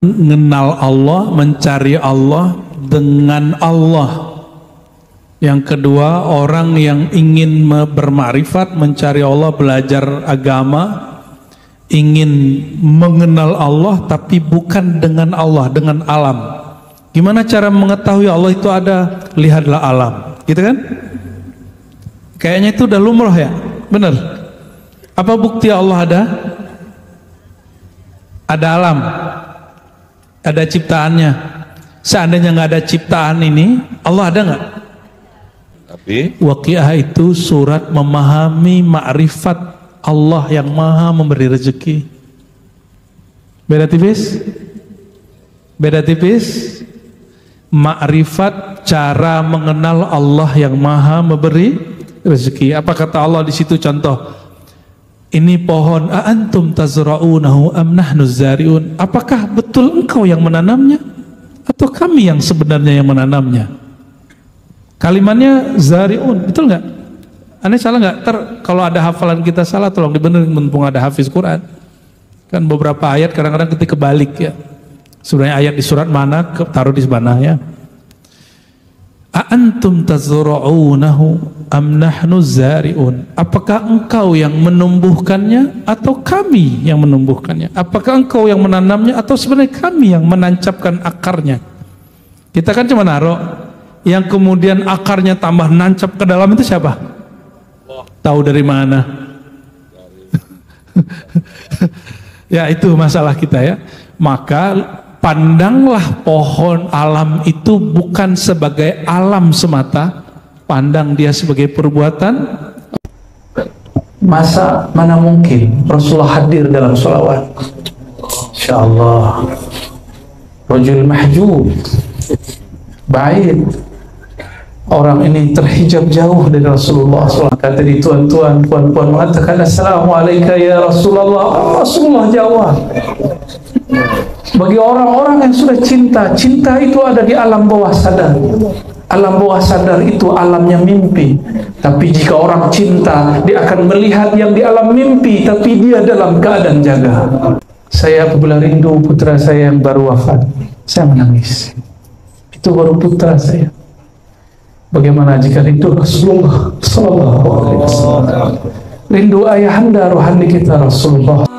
mengenal Allah, mencari Allah dengan Allah. Yang kedua, orang yang ingin bermakrifat, mencari Allah, belajar agama, ingin mengenal Allah tapi bukan dengan Allah, dengan alam. Gimana cara mengetahui Allah itu ada? Lihatlah alam, gitu kan? Kayaknya itu udah lumrah ya, benar? Apa bukti Allah ada? Ada alam, ada ciptaannya. Seandainya nggak ada ciptaan ini, Allah ada nggak? Tapi Waqiah itu surat memahami ma'rifat Allah yang maha memberi rezeki. Beda tipis? Beda tipis? Ma'rifat cara mengenal Allah yang maha memberi rezeki. Apa kata Allah di situ? Contoh, ini pohon, a antum tazra'unahu am nahnu zari'un. Apakah betul engkau yang menanamnya atau kami yang sebenarnya yang menanamnya? Kalimatnya zari'un, betul nggak? Aneh salah nggak? Kalau ada hafalan kita salah, tolong dibenerin, mumpung ada hafiz Quran. Kan beberapa ayat kadang-kadang kita kebalik ya. Sebenarnya ayat di surat mana, taruh di sebelah ya. A antum tazra'unahu am nahnu zari'un. Apakah engkau yang menumbuhkannya atau kami yang menumbuhkannya? Apakah engkau yang menanamnya atau sebenarnya kami yang menancapkan akarnya? Kita kan cuma naruh, yang kemudian akarnya tambah nancap ke dalam itu siapa? Tahu dari mana? Ya itu masalah kita ya. Maka pandanglah pohon alam itu bukan sebagai alam semata, pandang dia sebagai perbuatan. Mana mungkin Rasulullah hadir dalam sholawat? Insyaallah. Rajul mahjub, baik. Orang ini terhijab jauh dari Rasulullah SAW. Kata di tuan-tuan, puan-puan mengatakan Assalamualaikum ya Rasulullah. Rasulullah jawab. Bagi orang-orang yang sudah cinta, cinta itu ada di alam bawah sadar. Alam bawah sadar itu alamnya mimpi. Tapi jika orang cinta, dia akan melihat yang di alam mimpi, tapi dia dalam keadaan jaga. Saya apabila rindu putra saya yang baru wafat, saya menangis. Itu baru putra saya. Bagaimana jika rindu Rasulullah Sallallahu Alaihi Wasallam, rindu ayahanda rohani kita Rasulullah.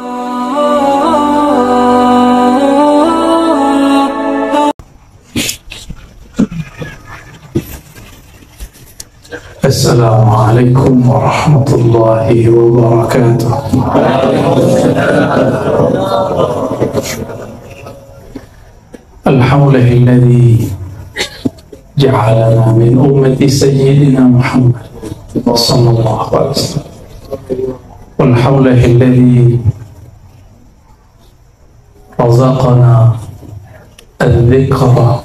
Assalamualaikum warahmatullahi wabarakatuh. Alhamdulillahilladzi ja'alana min ummati sayyidina Muhammad sallallahu alaihi wasallam. Walhamdulillahilladzi razaqana al-dhikra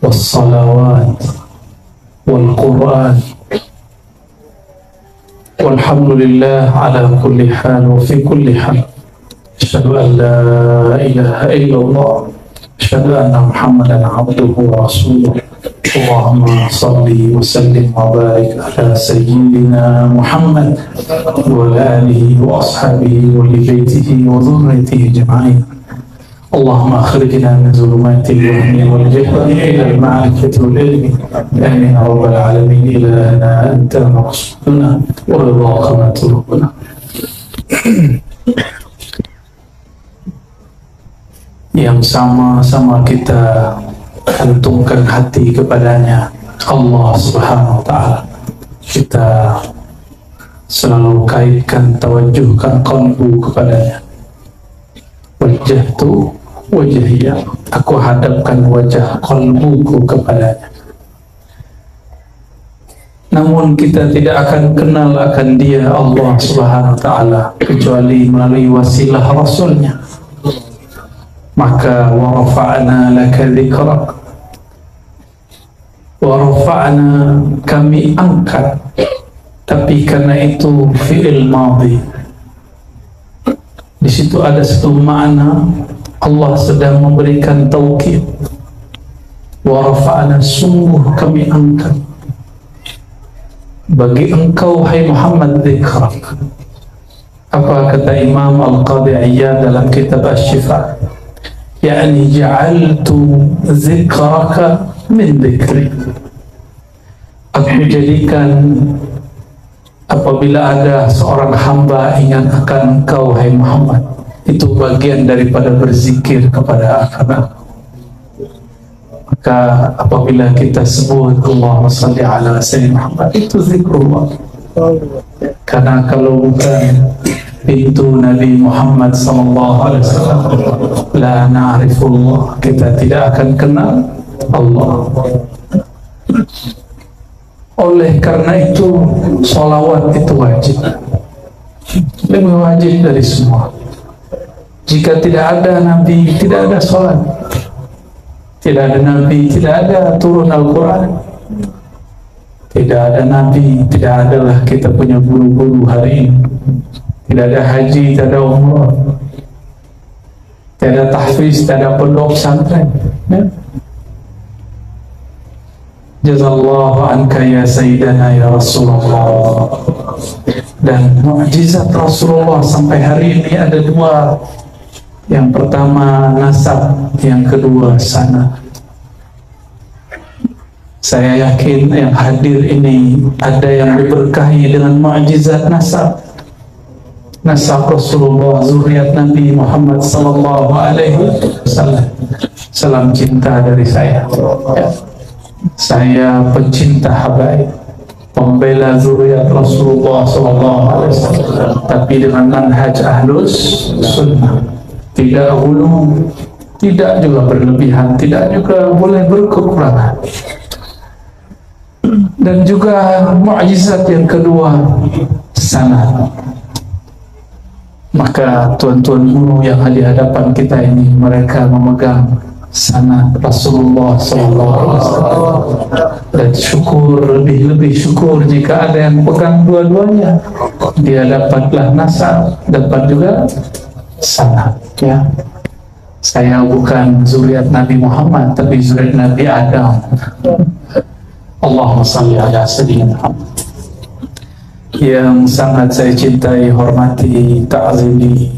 was-salawat wal-Qur'an. Walhamdulillah ala kulli hal wa fi kulli hal. Asyhadu an la ilaha illallah, asyhadu anna Muhammadan abduhu wa rasuluh. Allahumma salli wa sallim wa barik ala sayyidina Muhammad wa ala alihi wa ashabihi wa li baitihi wa dhurriyyatihi jama'in. Allahumma akhrijna min zulumatil wahmi wal jahli ila al-ma'rifati wal ilmi. Amin ya rabbal alamin. Ilahana anta maqsuduna wa ridhaka matlubuna. Yang sama-sama kita gantungkan hati kepadanya, Allah Subhanahu wa Ta'ala. Kita selalu kaitkan, tawajuhkan qalbu kepadanya. Wajjahtu wajhiya, aku hadapkan wajah qalbuku kepadanya. Namun kita tidak akan kenal akan dia Allah Subhanahu wa Ta'ala kecuali melalui wasilah Rasulnya. Maka wa rafa'na laka dzikrak, wa rafa'na, kami angkat, tapi karena itu fi'il madhi. Di situ ada satu makna Allah sedang memberikan taukid. Wa rafa'na, sungguh kami angkat bagi engkau hai Muhammad dzikrak. Apa kata Imam Al-Qadhi Iyad dalam kitab Asy-Syifa? yakni ja'altu zikraka min dzikri, aku jadikan apabila ada seorang hamba ingat akan engkau hai Muhammad, itu bagian daripada berzikir kepada aku. Maka apabila kita sebut Allahumma salli ala sayyidina Muhammad, itu zikrullah. Karena kalau bukan pintu Nabi Muhammad SAW, la na'rifullah, kita tidak akan kenal Allah. Oleh karena itu sholawat itu wajib, lebih wajib dari semua. Jika tidak ada Nabi, tidak ada sholat. Tidak ada Nabi, tidak ada turun Al-Quran. Tidak ada Nabi, tidak adalah kita punya guru-guru hari ini. Tidak ada haji, tidak ada umrah, tidak ada tahfiz, tidak ada pondok pesantren, ya? Jazallahu anka ya Sayyidana ya Rasulullah. Dan mukjizat Rasulullah sampai hari ini ada dua. Yang pertama nasab, yang kedua sanad. Saya yakin yang hadir ini ada yang diberkahi dengan mukjizat nasab. Nasab Rasulullah, zuriat Nabi Muhammad sallallahu alaihi wasallam. Salam cinta dari saya. Ya. Saya pencinta habaib, pembela zuriat Rasulullah sallallahu alaihi wasallam, tapi dengan manhaj ahlus sunnah. Tidak hulu, tidak juga berlebihan, tidak juga boleh berkekurangan. Dan juga mukjizat yang kedua, sanad. Maka tuan-tuan guru yang di hadapan kita ini, mereka memegang sanad Rasulullah SAW. Dan syukur, lebih syukur jika ada yang pegang dua-duanya. Dia dapatlah nasab, dapat juga sanad. Ya, saya bukan zuriat Nabi Muhammad, tapi zuriat Nabi Adam. Allahumma salli ala sayyidina Muhammad. Yang sangat saya cintai, hormati, ta'zimi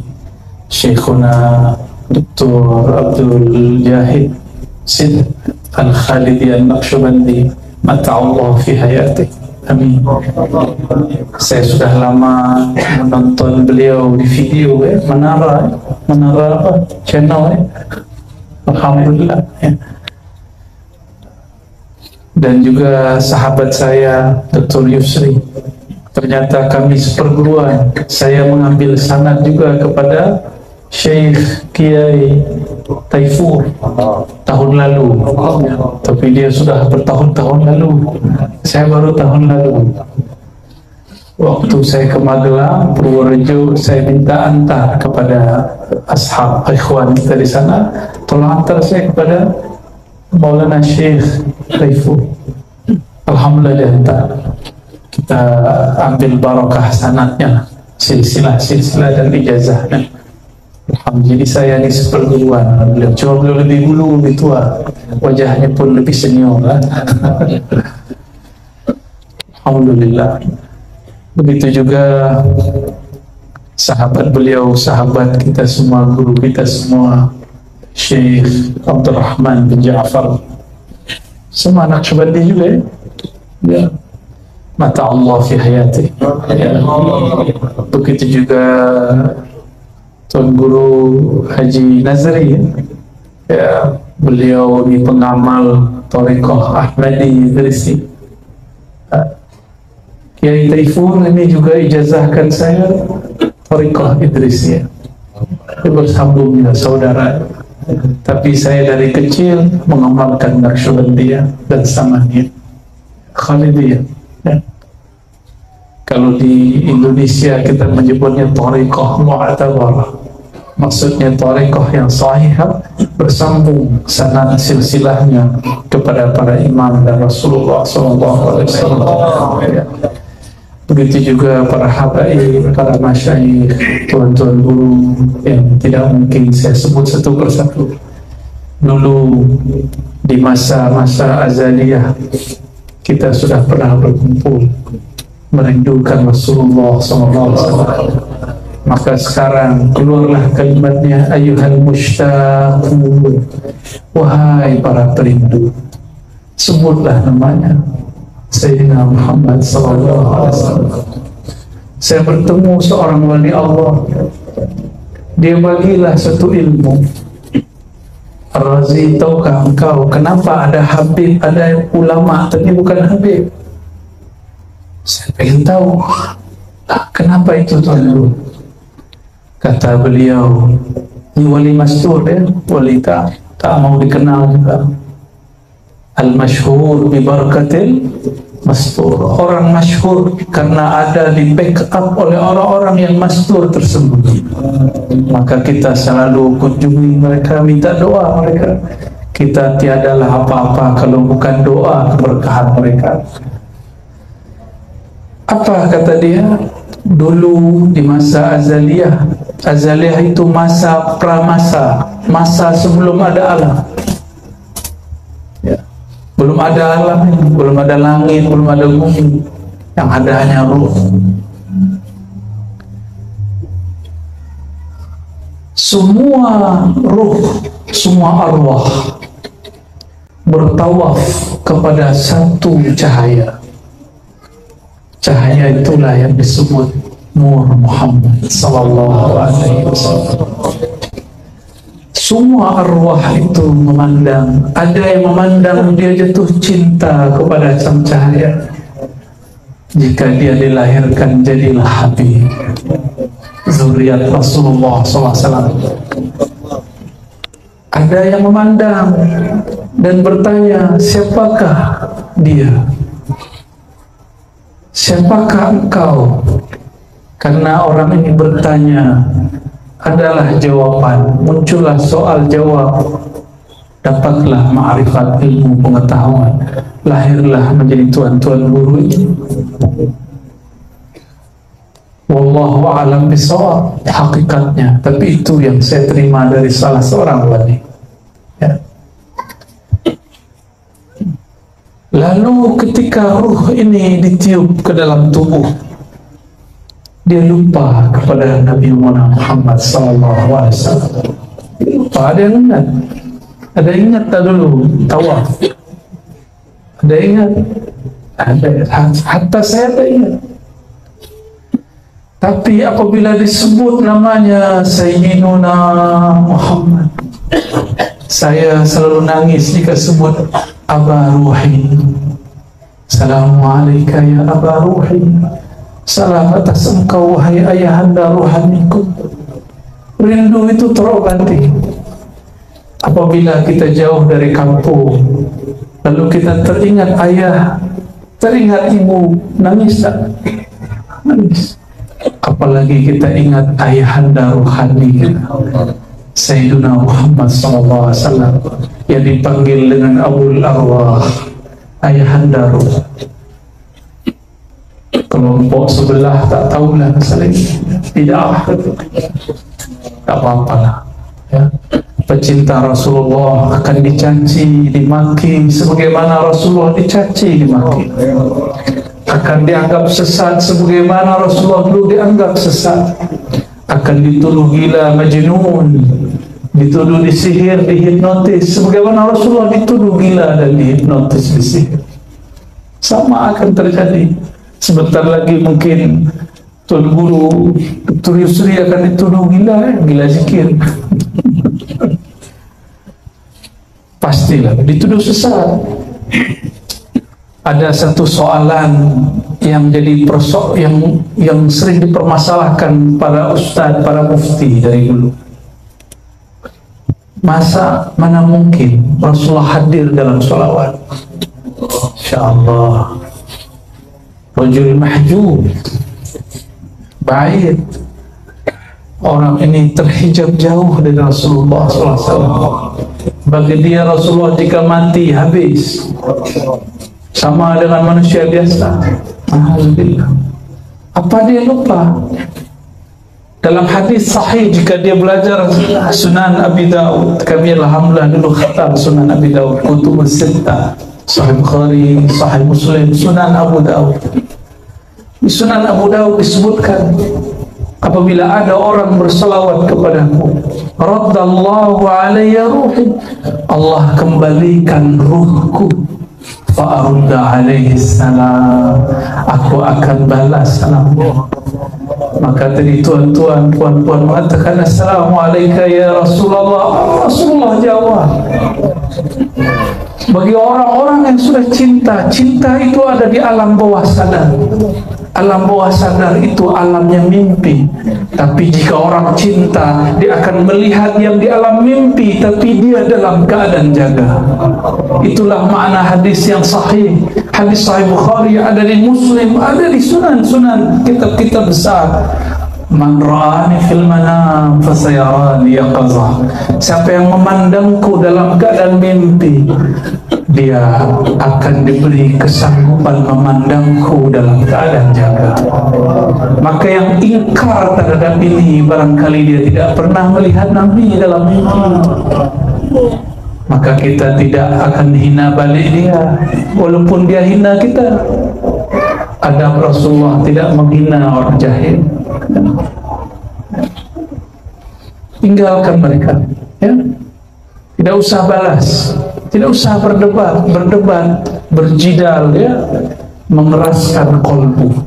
Syekhuna Dr. Abdul Jahid Sid Al-Khalidi Al-Naqsyabandi, mata'allah fi hayatih. Amin. Saya sudah lama menonton beliau di video, Menara apa? Channel, Alhamdulillah, ya. Dan juga sahabat saya Dr. Yusri. Ternyata kami seperguruan. Saya mengambil sanad juga kepada Syekh Kiai Taifur tahun lalu, tapi dia sudah bertahun-tahun lalu. Saya baru tahun lalu. Waktu saya ke Magelang, Purworejo, saya minta antar kepada ashab ikhwan kita di sana, tolong antar saya kepada Maulana Syekh Taifur. Alhamdulillah diantar. Kita ambil barakah sanadnya, silsilah dan ijazahnya. Jadi saya ini seperguruan beliau, cuma beliau lebih dulu, lebih tua, wajahnya pun lebih senior lah. Alhamdulillah. Begitu juga sahabat beliau, sahabat kita semua, guru kita semua, Syekh Abdurrahman bin Ja'far, semua anak Syabandi juga, ya. Mata Allah fi hayati, ya. Begitu juga Tuan Guru Haji Nazri, ya, beliau di pengamal Thariqah Ahmadi Idrisi. Kiai Taifur ini juga ijazahkan saya Thariqah Idrisi, ya. Bersambung dengan saudara. Tapi saya dari kecil mengamalkan Naqsyabandiyah dan Samaniyah, Khalidiyah, ya. Kalau di Indonesia kita menyebutnya Thariqah Mu'tabarah, maksudnya thariqah yang sahihah, bersambung sanad silsilahnya kepada para imam dan Rasulullah SAW. Begitu juga para habaib, para masyayikh, tuan-tuan guru yang tidak mungkin saya sebut satu persatu. Dulu di masa-masa azaliyah kita sudah pernah berkumpul merindukan Rasulullah SAW. Maka sekarang keluarlah kalimatnya, ayyuhal mushtaqun, wahai para perindu. Sebutlah namanya Sayyidina Muhammad SAW. Saya bertemu seorang wali Allah, dia bagilah satu ilmu. Razi, tahukah engkau kenapa ada habib, ada ulama tapi bukan habib? Saya ingin tahu, kenapa itu tuan? Kata beliau, ini wali mastur ya, wali tak mau dikenal juga. Al-masyhur bi barakatil mastur. Orang masyhur karena ada di backup oleh orang-orang yang mastur tersebut. Maka kita selalu kunjungi mereka, minta doa mereka. Kita tiadalah apa-apa kalau bukan doa keberkahan mereka. Apa kata dia? Dulu di masa azaliyah, azaliyah itu masa pramasa, masa sebelum ada alam ya. Belum ada alam, belum ada langit, belum ada bumi, yang ada hanya ruh. Semua ruh, semua arwah bertawaf kepada satu cahaya. Cahaya itulah yang disebut Nur Muhammad sallallahu alaihi wasallam. Semua arwah itu memandang, ada yang memandang dia jatuh cinta kepada sang cahaya. Jika dia dilahirkan jadilah Habib, zuriat Rasulullah SAW. Ada yang memandang dan bertanya, siapakah dia? Siapakah engkau? Karena orang ini bertanya, adalah jawaban, muncullah soal jawab, dapatlah ma'rifat, ilmu pengetahuan, lahirlah menjadi tuan-tuan guru ini. Wallahu a'lam bishawab hakikatnya, tapi itu yang saya terima dari salah seorang wali ya. Lalu ketika ruh ini ditiup ke dalam tubuh, dia lupa kepada Nabi Muhammad SAW. Lupa, ada yang ingat. Ada yang ingat tak dulu tawaf? Ada yang ingat? Ada, hatta saya tak ingat. Tapi apabila disebut namanya Sayyidina Muhammad, saya selalu nangis jika sebut Aba Ruhi. Assalamualaikum ya Aba Ruhi. Salam atas engkau wahai ayahanda rohaniku. Rindu itu terobati. Apabila kita jauh dari kampung, lalu kita teringat ayah, teringat ibu, nangis tak? Nangis. Apalagi kita ingat ayahanda rohani kita, Sayyidina Muhammad SAW, yang dipanggil dengan Abul Arwah, ayahanda roh. Kelompok sebelah tak tahulah masalah ini, tidak apa-apalah ya. Pecinta Rasulullah akan dicaci, dimaki sebagaimana Rasulullah dicaci, dimaki. Akan dianggap sesat sebagaimana Rasulullah dulu dianggap sesat. Akan dituduh gila, majnun, dituduh disihir, dihipnotis sebagaimana Rasulullah dituduh gila dan dihipnotis, disihir. Sama akan terjadi. Sebentar lagi mungkin Tuan Guru Dr. Yusri akan dituduh gila, gila zikir. Pastilah dituduh sesat. Ada satu soalan yang jadi yang sering dipermasalahkan para ustadz, para mufti dari dulu. Mana mungkin Rasulullah hadir dalam sholawat? Insyaallah. Rajul mahjub, baik, orang ini terhijab jauh dari Rasulullah SAW. Bagi dia Rasulullah jika mati habis, sama dengan manusia biasa. Alhamdulillah. Apa dia lupa? Dalam hadis sahih, jika dia belajar Sunan Abi Daud, kami alhamdulillah dulu khatam Sunan Abi Daud, Kutub Sittah, Sahih Bukhari, Sahih Muslim, Sunan Abu Daud. Di Sunan Abu Daud disebutkan apabila ada orang berselawat kepadaku, raddallahu alayya ruhi, Allah kembalikan ruhku, fa'arudda alaihi salam, aku akan balas salamnya. Maka tadi tuan-tuan, puan-puan mengatakan assalamualaikum ya Rasulullah. Rasulullah jawab. Bagi orang-orang yang sudah cinta, cinta itu ada di alam bawah sadar. Alam bawah sadar itu alamnya mimpi. Tapi jika orang cinta, dia akan melihat yang di alam mimpi, tapi dia dalam keadaan jaga. Itulah makna hadis yang sahih. Hadis sahih Bukhari, ada di Muslim, ada di sunan-sunan kitab-kitab besar. Man ra'ani fil manam fasayarani yaqazah. Siapa yang memandangku dalam keadaan mimpi, dia akan diberi kesanggupan memandangku dalam keadaan jaga. Maka yang ingkar terhadap ini, barangkali dia tidak pernah melihat Nabi dalam mimpi, maka kita tidak akan hina balik dia, walaupun dia hina kita. Adab Rasulullah tidak menghina orang jahil. Tinggalkan mereka, ya. Tidak usah balas, tidak usah berdebat, berjidal, ya, mengeraskan kolbu.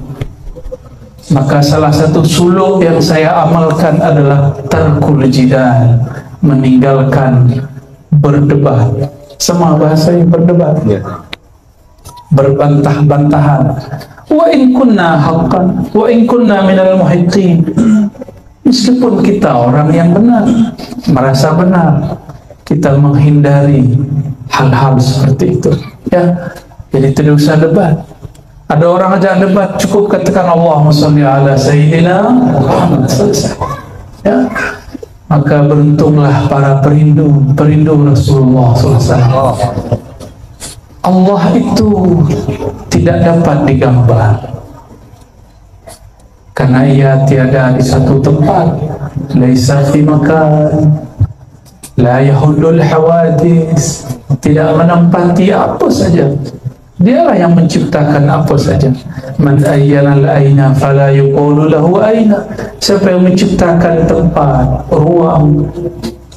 Maka salah satu suluk yang saya amalkan adalah tarkul jidal, meninggalkan berdebat. Sama bahasanya berdebat, berbantah-bantahan. Wa in kunna haqqan wa in kunna minal muhiqqin. Meskipun kita orang yang benar, merasa benar, kita menghindari hal-hal seperti itu, ya. Jadi tidak usah debat. Ada orang aja debat, cukup katakan Allahumma shalli ala sayyidina Muhammad, selesai, ya. Maka beruntunglah para perindu Rasulullah SAW. Allah itu tidak dapat digambar, karena ia tiada di satu tempat. Laisa fi makan, la yahudul hawadis, tidak menempati apa saja. Dialah yang menciptakan apa saja. Man ayyana al-aina fala yuqulu lahu aina. Siapa yang menciptakan tempat, ruang,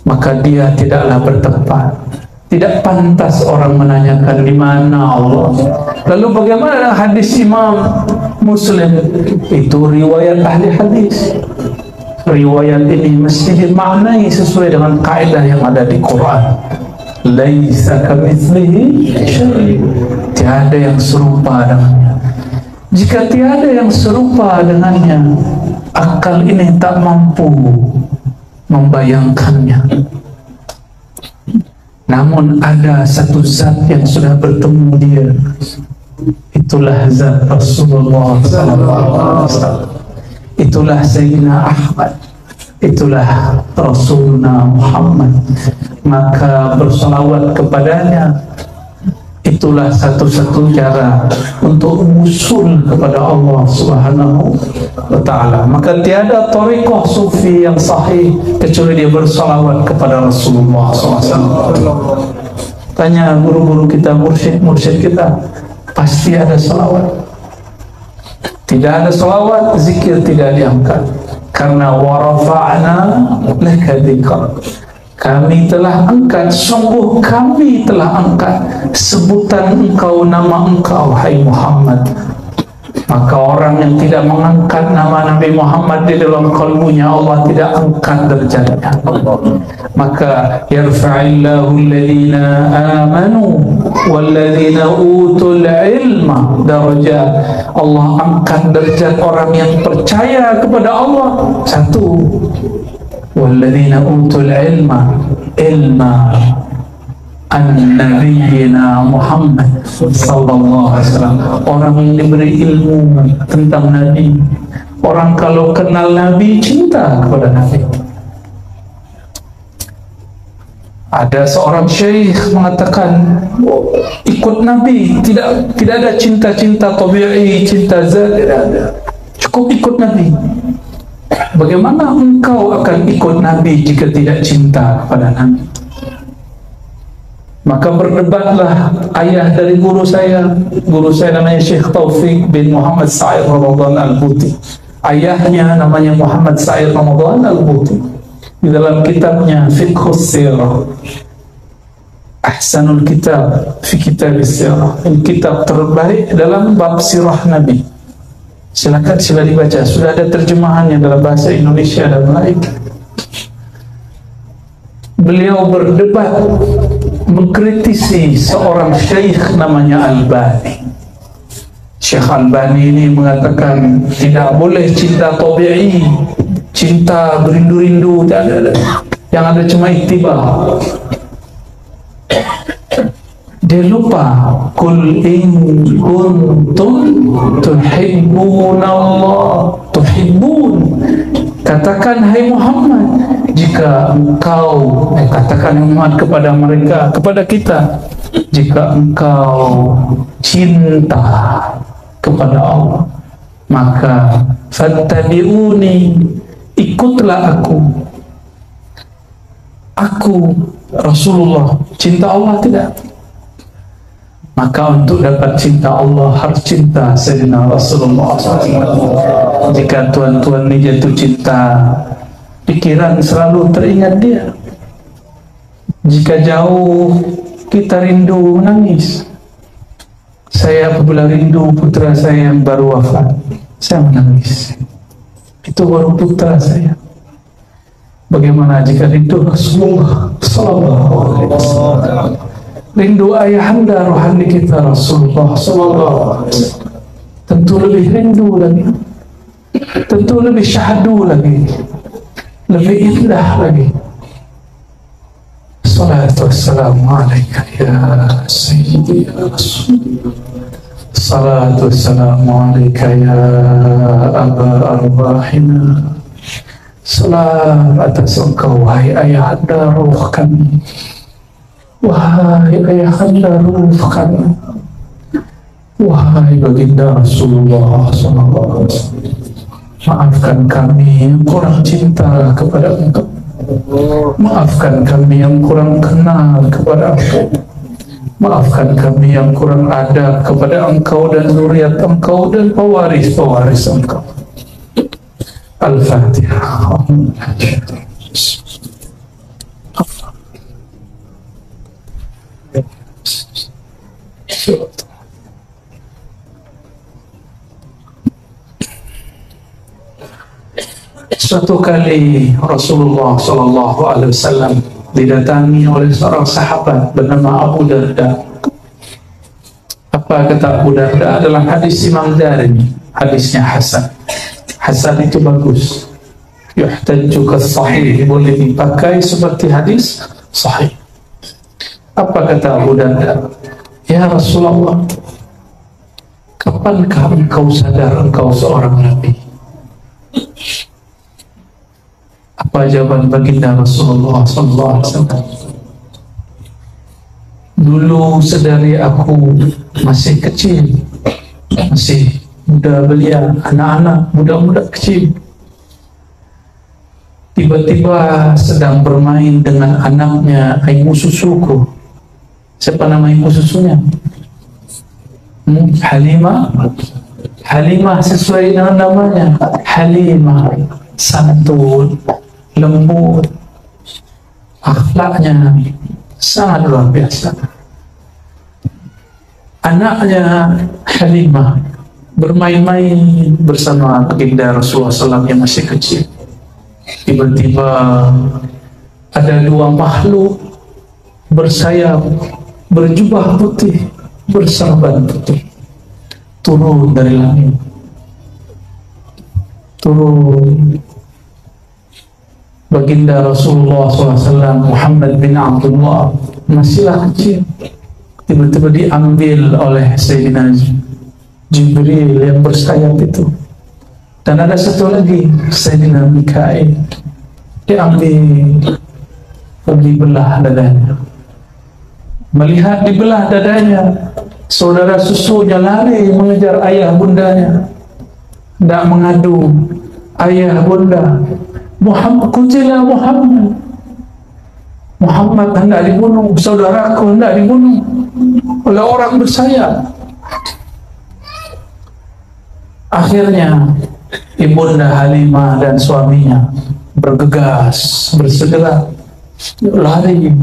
maka dia tidaklah bertempat. Tidak pantas orang menanyakan di mana Allah. Lalu bagaimana hadis Imam Muslim? Itu riwayat ahli hadis. Riwayat ini mesti dimaknai sesuai dengan kaidah yang ada di Quran. Laisa kamitslihi syai'. Tiada yang serupa dengannya. Jika tiada yang serupa dengannya, akal ini tak mampu membayangkannya. Namun ada satu zat yang sudah bertemu dia, itulah zat Rasulullah SAW. Itulah Sayyidina Ahmad, itulah Rasuluna Muhammad. Maka bersalawat kepadanya, itulah satu-satu cara untuk usul kepada Allah Subhanahu wa ta'ala. Maka tiada tariqah sufi yang sahih kecuali dia bersalawat kepada Rasulullah SAW. Tanya guru-guru kita, mursyid kita, pasti ada salawat. Tidak ada salawat, zikir tidak diangkat. Karena warafa'na laka dzikrak, kami telah angkat, sungguh kami telah angkat sebutan engkau, nama engkau, hai Muhammad. Maka orang yang tidak mengangkat nama Nabi Muhammad di dalam kalbunya, Allah tidak angkat derajatnya. Maka yarfa'illahu alladhina amanu walladhina utul ilma darajat. Allah angkat derajat orang yang percaya kepada Allah. Satu, walladzina utul ilma an-nabiyyina Muhammad sallallahu alaihi wasallam. Orang yang diberi ilmu tentang Nabi. Orang kalau kenal Nabi, cinta kepada Nabi. Ada seorang syekh mengatakan, ikut Nabi, tidak ada cinta-cinta tabi'i, cinta zat, tidak ada. Cukup ikut Nabi. Bagaimana engkau akan ikut Nabi jika tidak cinta kepada Nabi? Maka berdebatlah ayah dari guru saya namanya Syekh Taufik bin Muhammad Sa'id Ramadan Al-Buti. Ayahnya namanya Muhammad Said Ramadan Al-Buti. Di dalam kitabnya Fiqhus Sirah, Ahsanul Kitab fi Kitab Sirah, kitab terbaik dalam bab sirah Nabi. Silakan sila dibaca, sudah ada terjemahannya dalam bahasa Indonesia dan Melayu. Beliau berdebat, mengkritisi seorang syekh namanya Albani. Syekh Albani ini mengatakan tidak boleh cinta tabi'i, cinta berindu-rindu, tidak ada. Yang ada cuma ittiba. Dia lupa, qul in kuntum tuhibbunallah, tuhibbun, katakan hai Muhammad, jika engkau katakan Muhammad kepada mereka, kepada kita, jika engkau cinta kepada Allah, maka fattabi'uni, ikutlah aku Rasulullah. Cinta Allah tidak? Maka untuk dapat cinta Allah harus cinta Sayyidina Rasulullah SAW. Jika tuan-tuan ini jatuh cinta, pikiran selalu teringat dia. Jika jauh, kita rindu menangis. Saya apabila rindu putra saya yang baru wafat, saya menangis. Itu baru putra saya. Bagaimana jika rindu Rasulullah Sallallahu Alaihi Wasallam? Rindu ayahanda rohani kita Rasulullah Sallallahu Alaihi Wasallam, tentu lebih rindu lagi, tentu lebih syahdu lagi, lebih indah lagi. Salatu wassalamu alaika ya Sayyidi ya Rasulullah. Salatu wassalamu alaika ya Aba Arwahina. Salam atas engkau wahai ayahanda ruh kami, wahai ayahanda ruh kami, wahai baginda Rasulullah SAW. Maafkan kami yang kurang cinta kepada engkau, maafkan kami yang kurang kenal kepada engkau, maafkan kami yang kurang adab kepada engkau dan zuriat engkau dan pewaris-pewaris engkau. Al-Fatihah. Suatu kali Rasulullah Sallallahu Alaihi Wasallam didatangi oleh seorang sahabat bernama Abu Darda. Apa kata Abu Darda dalam hadis Imam Darimi? Hadisnya hasan. Hasan itu bagus, yuhtajju kas-sahih, boleh dipakai seperti hadis sahih. Apa kata Abu Darda? Ya Rasulullah, kapankah engkau sadar engkau seorang Nabi? Apa jawaban baginda Rasulullah SAW? Dulu sedari aku masih kecil, masih muda belia, anak-anak, muda-muda kecil, tiba-tiba sedang bermain dengan anaknya ibu susuku. Siapa nama ibu susunya? Halimah. Halimah sesuai dengan namanya, Halimah, santun, lembut, akhlaknya sangat luar biasa. Anaknya Halimah bermain-main bersama baginda Rasulullah SAW yang masih kecil. Tiba-tiba ada dua makhluk bersayap, berjubah putih, berserban putih, turun dari langit. Turun. Baginda Rasulullah SAW Muhammad bin Abdullah masihlah kecil, tiba-tiba diambil oleh Sayyidina Jibril yang bersayap itu. Dan ada satu lagi, Sayyidina Mikail, diambil, dibelah dadanya. Melihat dibelah dadanya, saudara susunya lari mengejar ayah bundanya, tidak mengadu, ayah bunda, Muhammad, kuncilah Muhammad, Muhammad hendak dibunuh, saudaraku hendak dibunuh oleh orang bersayap. Akhirnya Ibunda Halimah dan suaminya bergegas, bersegera lari.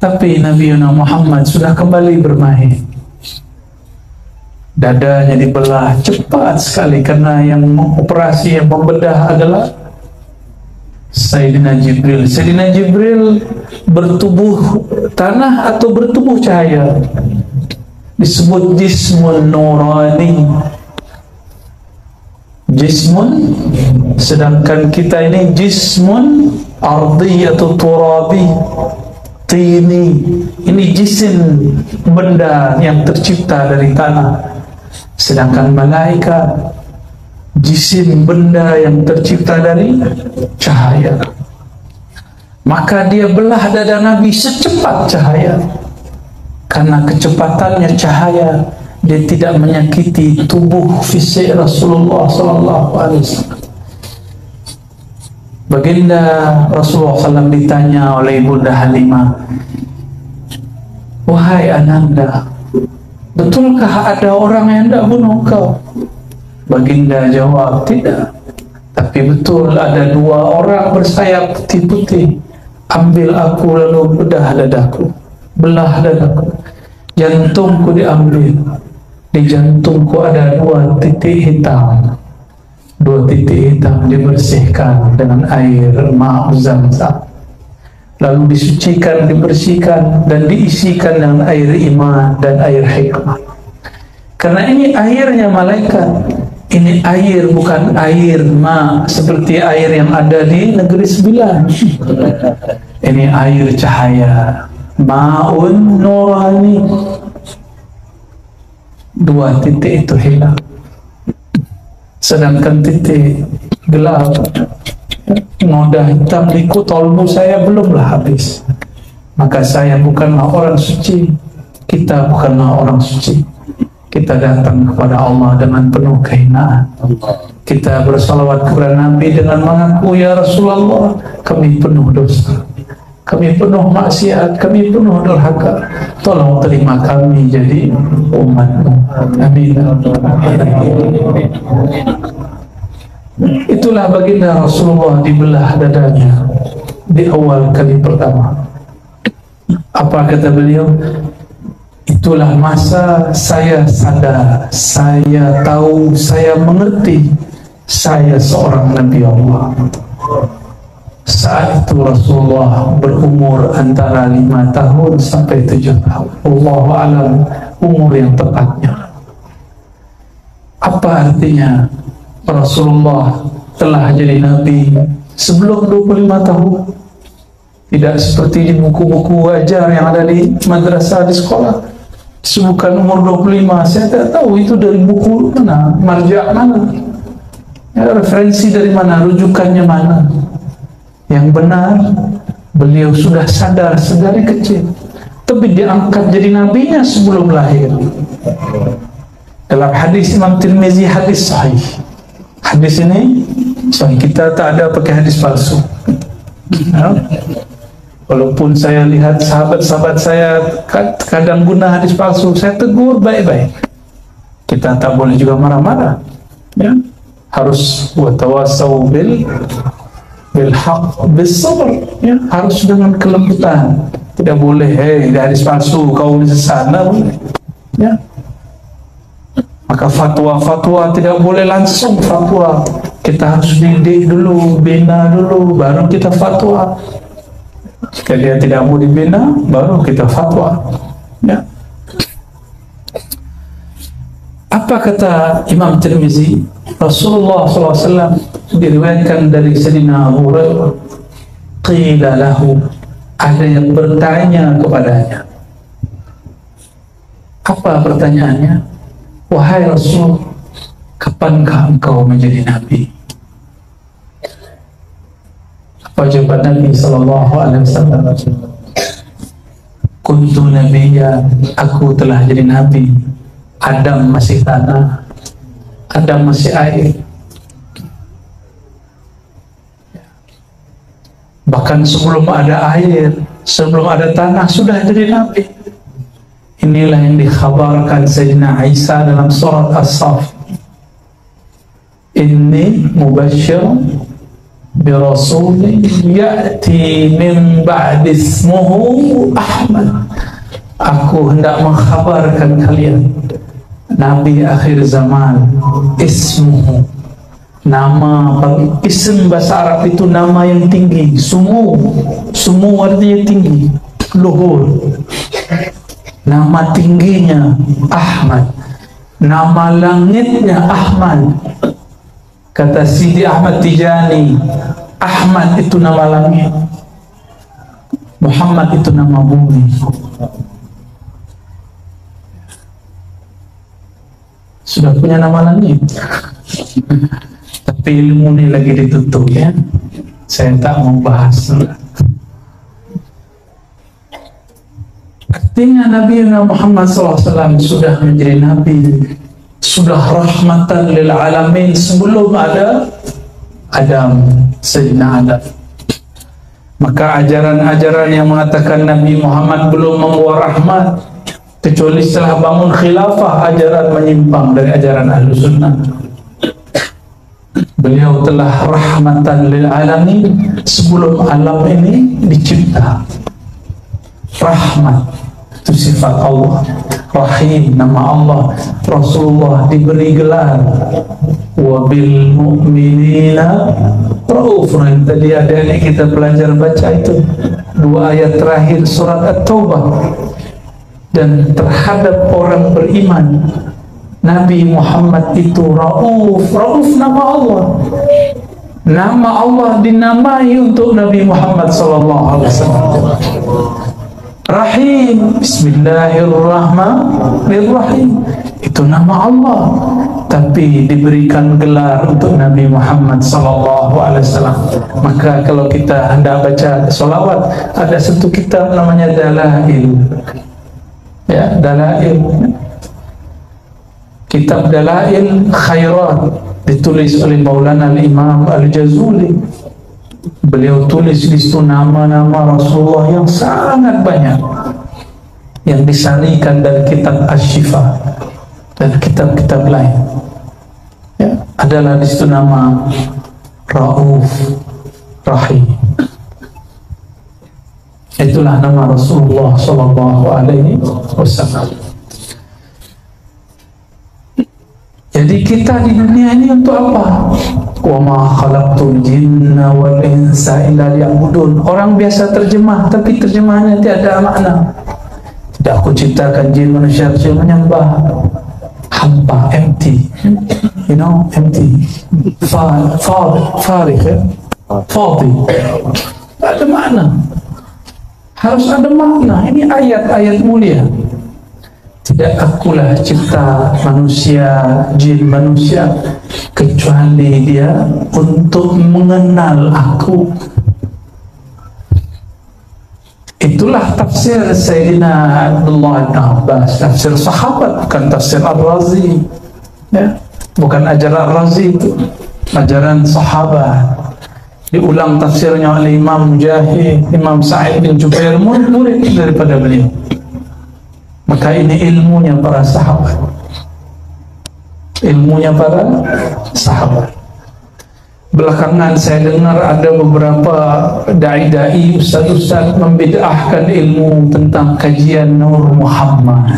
Tapi Nabi Muhammad sudah kembali bermain. Dadanya dibelah cepat sekali karena yang mengoperasi, yang membedah adalah Sayyidina Jibril. Sayyidina Jibril bertubuh tanah atau bertubuh cahaya, disebut jismun nurani. Jismun, sedangkan kita ini jismun ardi atau turabi, tini. Ini jisim, benda yang tercipta dari tanah. Sedangkan malaikat jisim, benda yang tercipta dari cahaya. Maka dia belah dada Nabi secepat cahaya. Karena kecepatannya cahaya, dia tidak menyakiti tubuh fisik Rasulullah SAW. Baginda Rasulullah SAW ditanya oleh Ibunda Halimah, "Wahai Ananda, betulkah ada orang yang hendak bunuh kau?" Baginda jawab, "Tidak, tapi betul ada 2 orang bersayap putih-putih. Ambil aku lalu bedah dadaku, belah dadaku. Jantungku diambil, di jantungku ada 2 titik hitam. 2 titik hitam dibersihkan dengan air ma' Zamzam, lalu disucikan, dibersihkan dan diisikan dengan air iman dan air hikmah. Karena ini airnya malaikat. Ini air, bukan air ma' seperti air yang ada di Negeri Sembilan. Ini air cahaya, ma'un nurani. 2 titik itu hilang, sedangkan titik gelap, noda hitam di kolbu saya belumlah habis. Maka saya bukanlah orang suci, kita bukanlah orang suci. Kita datang kepada Allah dengan penuh kehinaan. Kita bersalawat kepada Nabi dengan mengaku, "Ya Rasulullah, kami penuh dosa, kami penuh maksiat, kami penuh durhaka. Tolong terima kami jadi umat-Mu. Amin." Itulah baginda Rasulullah dibelah dadanya di awal kali pertama. Apa kata beliau? Itulah masa saya sadar, saya tahu, saya mengerti, saya seorang Nabi Allah. Saat itu Rasulullah berumur antara 5 tahun sampai 7 tahun. Allahu a'lam umur yang tepatnya. Apa artinya Rasulullah telah jadi Nabi sebelum 25 tahun? Tidak seperti di buku-buku ajar yang ada di madrasah, di sekolah. Disebutkan umur 25, saya tidak tahu itu dari buku mana, marja' mana, ya, referensi dari mana, rujukannya mana. Yang benar, beliau sudah sadar sedari kecil, tapi diangkat jadi nabinya sebelum lahir. Dalam hadis Imam Tirmizi, hadis sahih. Hadis ini sahih, kita tak ada pakai hadis palsu. Ya. Walaupun saya lihat sahabat-sahabat saya kadang guna hadis palsu, saya tegur baik-baik. Kita tak boleh juga marah-marah. Ya. Harus watawasau bil haq bis sabr. Ya. Harus dengan kelembutan. Tidak boleh, hadis palsu kau sesat. Ya. Maka fatwa tidak boleh langsung fatwa. Kita harus didik dulu, bina dulu, baru kita fatwa. Jika dia tidak mau dibina, baru kita fatwa. Ya. Apa kata Imam Tirmizi? Rasulullah SAW diriwayatkan dari Sayyidina Abu Hurairah, qila lahu, ada yang bertanya kepadanya. Apa pertanyaannya? Wahai Rasul, kapankah engkau menjadi Nabi? Apa jawaban Nabi SAW? Kuntu nabiyya, aku telah jadi Nabi. Adam masih tanah, Adam masih air. Bahkan sebelum ada air, sebelum ada tanah, sudah jadi Nabi. Inilah yang dikhabarkan Sayyidina Isa dalam surat As-Saff. Inni mubashshir bi rasulin ya'ti min ba'di ismuhu Ahmad. Aku hendak mengkhabarkan kalian Nabi akhir zaman, ismuhu, nama, ism bahasa Arab itu nama yang tinggi, sumu artinya tinggi, luhur. Nama tingginya Ahmad, nama langitnya Ahmad. Kata Sidi Ahmad Tijani, Ahmad itu nama langit, Muhammad itu nama bumi. Sudah punya nama langit, tapi ilmu ini lagi ditutup ya. Saya tak mau bahas. Artinya Nabi Muhammad SAW sudah menjadi Nabi, sudah rahmatan lil alamin sebelum ada Adam, Sayyidina Adam. Maka ajaran-ajaran yang mengatakan Nabi Muhammad belum membawa rahmat kecuali setelah bangun khilafah, ajaran menyimpang dari ajaran Ahlus Sunnah. Beliau telah rahmatan lil alamin sebelum alam ini dicipta. Rahmat itu sifat Allah, Rahim nama Allah. Rasulullah diberi gelar wabil mu'minina rauf. Tadi adik-adik kita belajar baca itu 2 ayat terakhir surat At-Taubah. Dan terhadap orang beriman Nabi Muhammad itu rauf. Rauf nama Allah. Nama Allah dinamai untuk Nabi Muhammad SAW. Rahim, Bismillahirrahmanirrahim, itu nama Allah, tapi diberikan gelar untuk Nabi Muhammad SAW. Maka kalau kita hendak baca solawat, ada satu kitab namanya Dalail. Ya, Dalail. Kitab Dalail Khairat ditulis oleh Maulana Al-Imam Al-Jazuli. Beliau tulis di situ nama-nama Rasulullah yang sangat banyak yang disarikan dari kitab Asy-Syifa dan kitab-kitab lain. Ya, adalah di situ nama Rauf, Rahim. Itulah nama Rasulullah SAW. Jadi kita di dunia ini untuk apa? Wa ma khalaqtul jinna wal insa illa liya'budun. Orang biasa terjemah, tapi terjemahannya tidak ada makna. Tidak aku ciptakan jin manusia supaya menyembah. Hampa, empty. You know, empty. Farid, ya? Fadhi. Tidak ada makna. Harus ada makna. Ini ayat-ayat mulia. Tidak akulah cipta manusia, jin manusia, kecuali dia untuk mengenal aku. Itulah tafsir Sayyidina Abdullah bin Abbas, tafsir sahabat, bukan tafsir Ar-Razi. Ya, bukan ajaran Ar-Razi, itu ajaran sahabat. Diulang tafsirnya oleh Imam Mujahid, Imam Sa'id bin Jubair, murid daripada beliau. Maka ini ilmunya para sahabat. Ilmunya para sahabat. Belakangan saya dengar ada beberapa dai-dai, ustaz-ustaz membid'ahkan ilmu tentang kajian Nur Muhammad.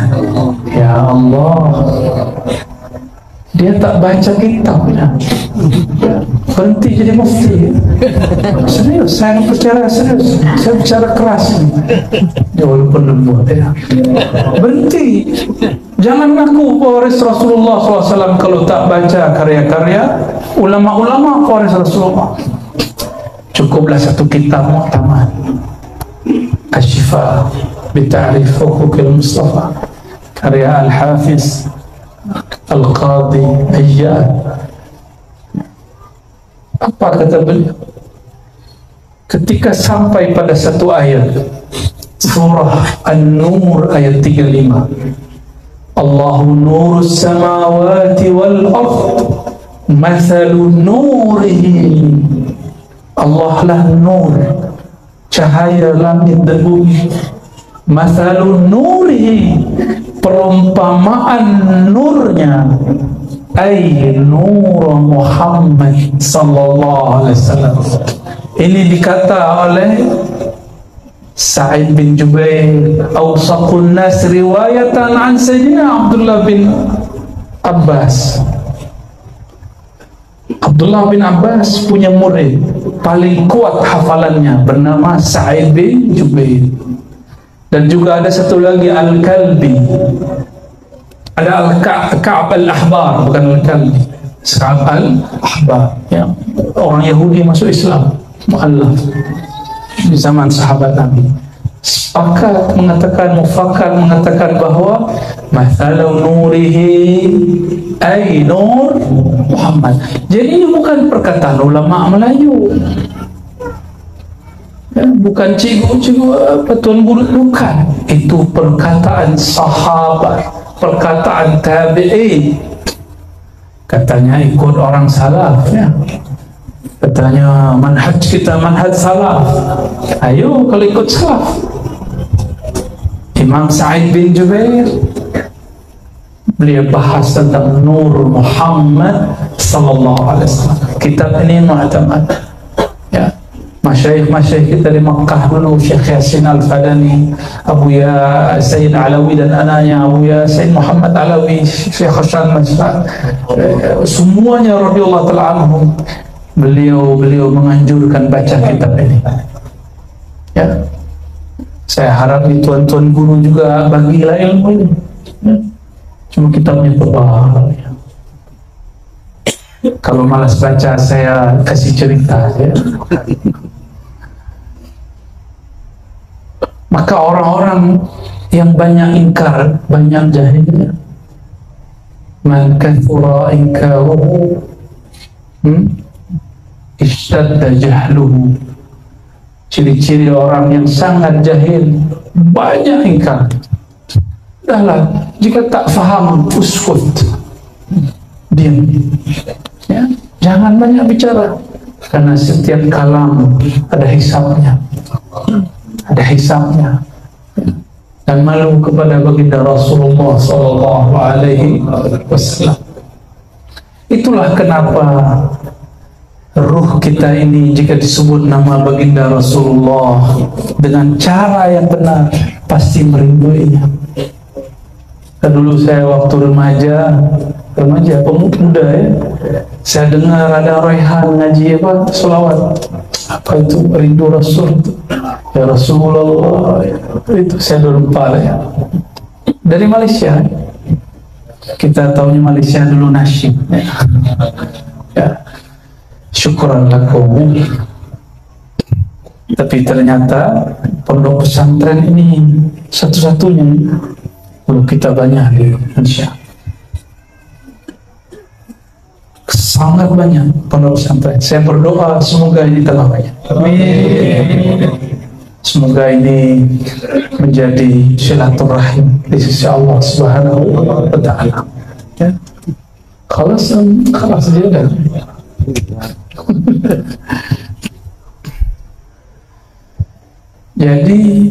Ya Allah, dia tak baca kitabnya, berhenti jadi mufti. Serius, saya bicara serius, saya bicara keras ini. Ya walaupun lembut ya, berhenti. Jangan ngaku pewaris Rasulullah SAW kalau tak baca karya-karya ulama-ulama pewaris Rasulullah. Cukuplah satu kitab muktamad, Asy-Syifa bi Ta'rif Huquqil Mustafa, karya Al-Hafiz Al-Qadhi Iyad. Apa kata beliau ketika sampai pada satu ayat surah An-Nur ayat 35, Allahu nurus samawati wal ard mathalu nurihi. Allah lah nur, cahaya langit dan bumi. Mathalun nurihi, perumpamaan nurnya, ay nur Muhammad sallallahu alaihi wasallam. Ini dikata oleh Sa'id bin Jubair, awsaqun nas riwayatan an Sayyidina Abdullah bin Abbas. Abdullah bin Abbas punya murid paling kuat hafalannya bernama Sa'id bin Jubair. Dan juga ada satu lagi Al-Kalbi. Ada Al-Ka'ab Al-Ahbar, bukan Al-Kalbi. Ka'ab Al-Ahbar, ya, orang Yahudi masuk Islam, mu'allaf di zaman sahabat Nabi. Sepakat mengatakan, mufakat mengatakan bahwa mathalu nurihi ay nur Muhammad. Jadi ini bukan perkataan ulama Melayu, ya, bukan cikgu tuan guru, bukan. Itu perkataan sahabat, perkataan tabi'in. Katanya ikut orang salaf, ya. Katanya manhaj kita manhaj salaf. Ayo kalau ikut salaf. Imam Sa'id bin Jubair, beliau bahas tentang Nur Muhammad sallallahu alaihi wasallam. Kitab ini mu'tamad, ya. Masyayikh kita di Makkah dulu, Syekh Yasin Al-Fadani, Abu Ya Sayyid Alawi, dan anaknya Abu Ya Sayyid Muhammad Alawi, Syekh Hasan Mas'ad, semuanya radhiyallahu ta'ala anhum. Beliau menganjurkan baca kitab ini, ya. Saya harap di tuan-tuan guru juga bagilah ilmu ini, ya. Cuma kitabnya tebal, ya. Kalau malas baca saya kasih cerita, ya. Maka orang-orang yang banyak ingkar, banyak jahilnya. Man kathura inkaruhu ishtadda jahluhu. Ciri-ciri orang yang sangat jahil, banyak ingkar. Dahlah, jika tak faham, uskut, diam, ya. Jangan banyak bicara, karena setiap kalam ada hisabnya, ada hisabnya. Dan malu kepada baginda Rasulullah sallallahu alaihi wasallam. Itulah kenapa ruh kita ini jika disebut nama baginda Rasulullah dengan cara yang benar pasti merinduinya. Dan dulu saya waktu remaja pemuda, ya, saya dengar ada Raihan ngaji apa, selawat, apa itu, rindu Rasul, ya Rasulullah, itu saya lupa lah, ya. Dari Malaysia, kita tahunya Malaysia dulu nasyid, ya. Ya. Syukran lakum. Tapi ternyata pondok pesantren ini satu-satunya, kalau kita banyak di Indonesia, sangat banyak pondok pesantren. Saya berdoa semoga ini tambah banyak. Amin. Semoga ini menjadi silaturahim di sisi Allah Subhanahu wa Ta'ala. Ya. Khalas dia dah. Jadi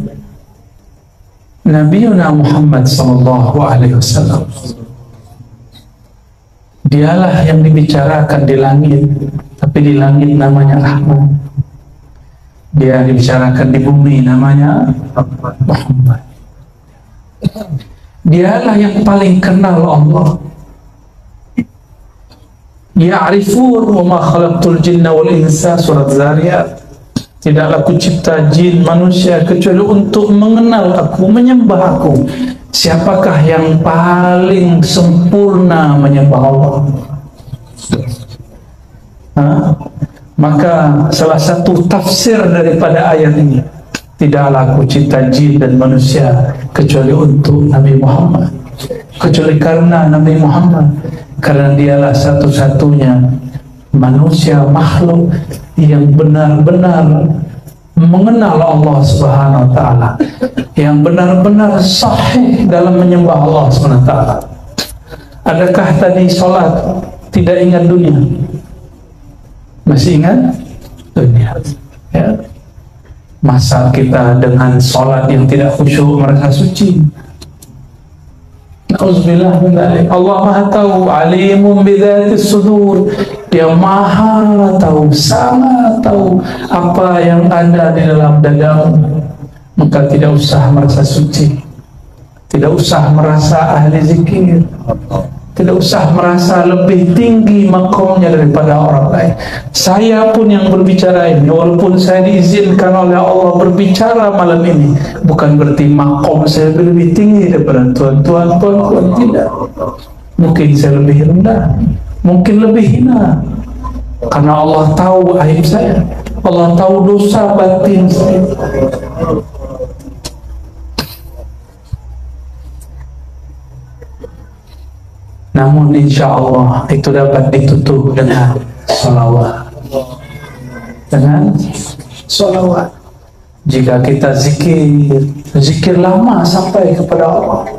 Nabi Muhammad sallallahu alaihi wasallam, dialah yang dibicarakan di langit, tapi di langit namanya Rahman. Dia dibicarakan di bumi namanya Muhammad. Dialah yang paling kenal Allah. Ya'rifun wa ma khalaqtul jinna wal insa, surat Zariyat. Tidaklah aku cipta jin manusia kecuali untuk mengenal aku, menyembah aku. Siapakah yang paling sempurna menyembah Allah? Maka salah satu tafsir daripada ayat ini, tidaklah aku cipta jin dan manusia kecuali untuk Nabi Muhammad, kecuali karena Nabi Muhammad, karena dialah satu-satunya manusia makhluk yang benar-benar mengenal Allah Subhanahu wa Ta'ala, yang benar-benar sahih dalam menyembah Allah Subhanahu wa Ta'ala. Adakah tadi sholat tidak ingat dunia? Masih ingat dunia, ya. Masa kita dengan sholat yang tidak khusyuk merasa suci? Na'udzubillah min dzalik. Allah Maha tahu, alimun bidzatis sudur. Dia Maha tahu, sangat tahu apa yang ada di dalam dadamu. Maka tidak usah merasa suci, tidak usah merasa ahli zikir, tidak usah merasa lebih tinggi makomnya daripada orang lain. Saya pun yang berbicara ini, walaupun saya diizinkan oleh Allah berbicara malam ini, bukan berarti makom saya lebih tinggi daripada tuan-tuan, tidak. Mungkin saya lebih rendah, mungkin lebih hina, karena Allah tahu aib saya, Allah tahu dosa batin saya. Namun insya Allah itu dapat ditutup dengan salawat. Dengan salawat. Jika kita zikir lama sampai kepada Allah.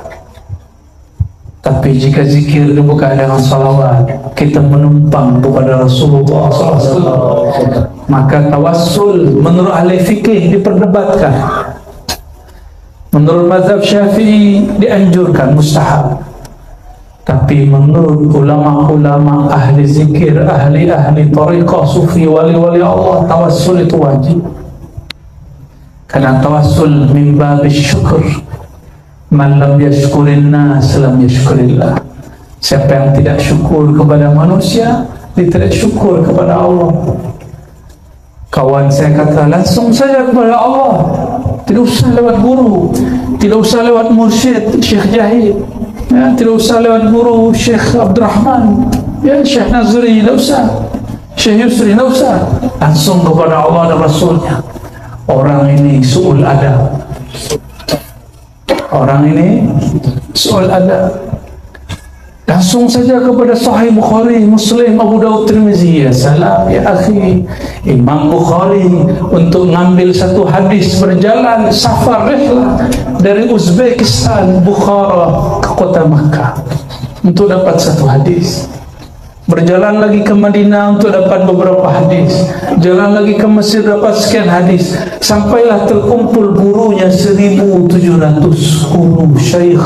Tapi jika zikir dibuka dengan salawat, kita menumpang kepada Rasulullah SAW. Maka tawassul menurut ahli fikih diperdebatkan. Menurut mazhab Syafi'i dianjurkan, mustahab. Tapi menurut ulama-ulama ahli zikir, ahli-ahli tariqah sufi, wali-wali Allah, tawassul itu wajib. Karena tawassul min babis syukur. Man lam yashkurin nas lam yashkurillah. Siapa yang tidak syukur kepada manusia, dia tidak syukur kepada Allah. Kawan saya kata, langsung saja kepada Allah, tidak usah lewat guru, tidak usah lewat mursyid Syekh Jahid, ya, tidak usah lewat guru Syekh Abdurrahman, ya, Syekh Nazri, tidak usah, Syekh Yusri, tidak usah, langsung kepada Allah dan Rasulnya. Orang ini su'ul adab, orang ini su'ul adab. Langsung saja kepada Sahih Bukhari, Muslim, Abu Daud, Tirmizi. Ya salam, ya akhi, Imam Bukhari untuk ngambil satu hadis berjalan safar rihlah dari Uzbekistan, Bukhara ke kota Makkah untuk dapat satu hadis. Berjalan lagi ke Madinah untuk dapat beberapa hadis. Jalan lagi ke Mesir dapat sekian hadis. Sampailah terkumpul gurunya 1.700 guru syekh.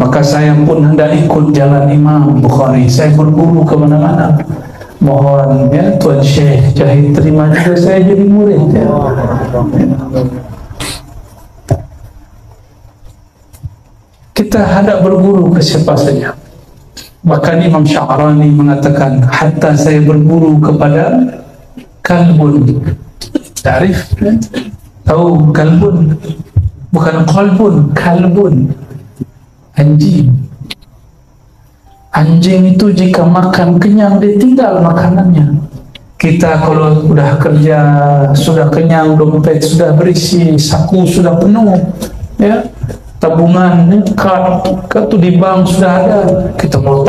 Maka saya pun hendak ikut jalan Imam Bukhari. Saya berguru ke mana-mana. Mohon ya Tuan Syekh Jahid terima juga saya jadi murid ya. Kita hendak berguru ke siapa saja. Bahkan Imam Sya'rani mengatakan, hatta saya berguru kepada kalbun. Ta'rif? Tahu kalbun? Bukan qalbun, kalbun. Anjing. Anjing itu jika makan kenyang dia tinggal makanannya. Kita kalau sudah kerja, sudah kenyang, dompet sudah berisi, saku sudah penuh, ya, tabungan, kartu di bank sudah ada, kita mau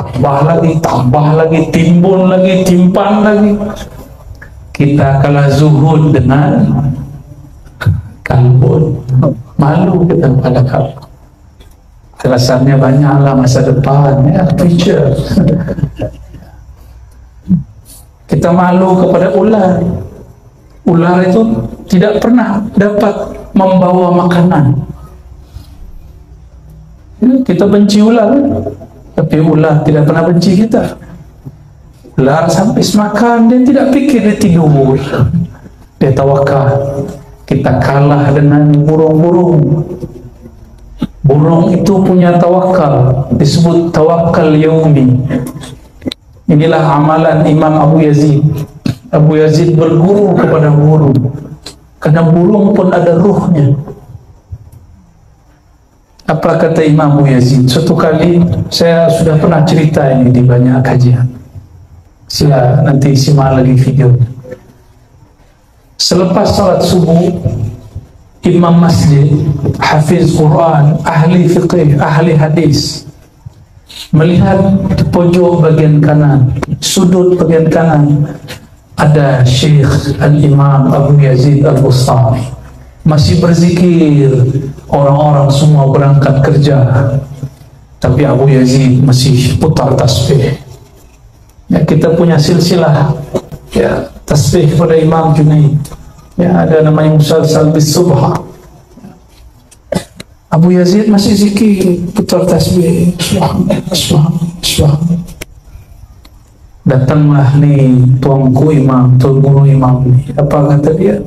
tambah lagi, timbun lagi, timpan lagi. Kita kalah zuhud dengan kalbun, malu kita pada kalbun. Alasannya banyaklah, masa depan, ya, future. Kita malu kepada ular. Ular itu tidak pernah dapat membawa makanan. Kita benci ular, tapi ular tidak pernah benci kita. Ular sampai makan, dia tidak pikir dia tidur, dia tawakal. Kita kalah dengan burung-burung. Burung itu punya tawakal, disebut tawakal yaumi. Inilah amalan Imam Abu Yazid. Abu Yazid berguru kepada burung, karena burung pun ada ruhnya. Apa kata Imam Abu Yazid? Suatu kali saya sudah pernah cerita ini di banyak kajian. Sila nanti simak lagi video. Selepas salat subuh, imam masjid, hafiz Quran, ahli fiqih, ahli hadis, melihat di pojok bagian kanan, sudut bagian kanan, ada Syekh Al-Imam Abu Yazid Al-Bustami masih berzikir. Orang-orang semua berangkat kerja, tapi Abu Yazid masih putar tasbih. Ya, kita punya silsilah, ya, tasbih pada Imam Junaid, Ya, ada namanya musalsal bis subha. Abu Yazid masih zikir, putar tasbih, subhanallah. Datanglah nih tuanku imam, tuan guru imam nih. Apa kata dia?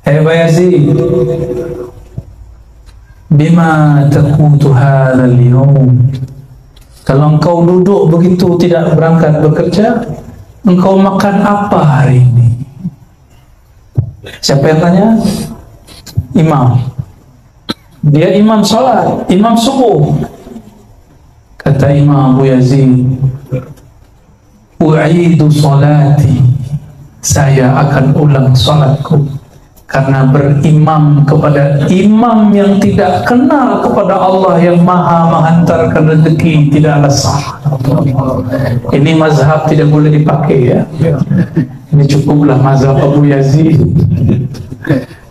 Abu Yazid, bima taqutu hadzal yawm. Kalau engkau duduk begitu tidak berangkat bekerja, engkau makan apa hari ini? Siapa yang tanya? Imam. Dia imam salat, imam subuh. Kata Imam Abu Yazid, u'idu salati, saya akan ulang salatku, karena berimam kepada imam yang tidak kenal kepada Allah yang maha menghantarkan rezeki tidaklah sah. Ini mazhab tidak boleh dipakai ya. Ini cukuplah mazhab Abu Yazid.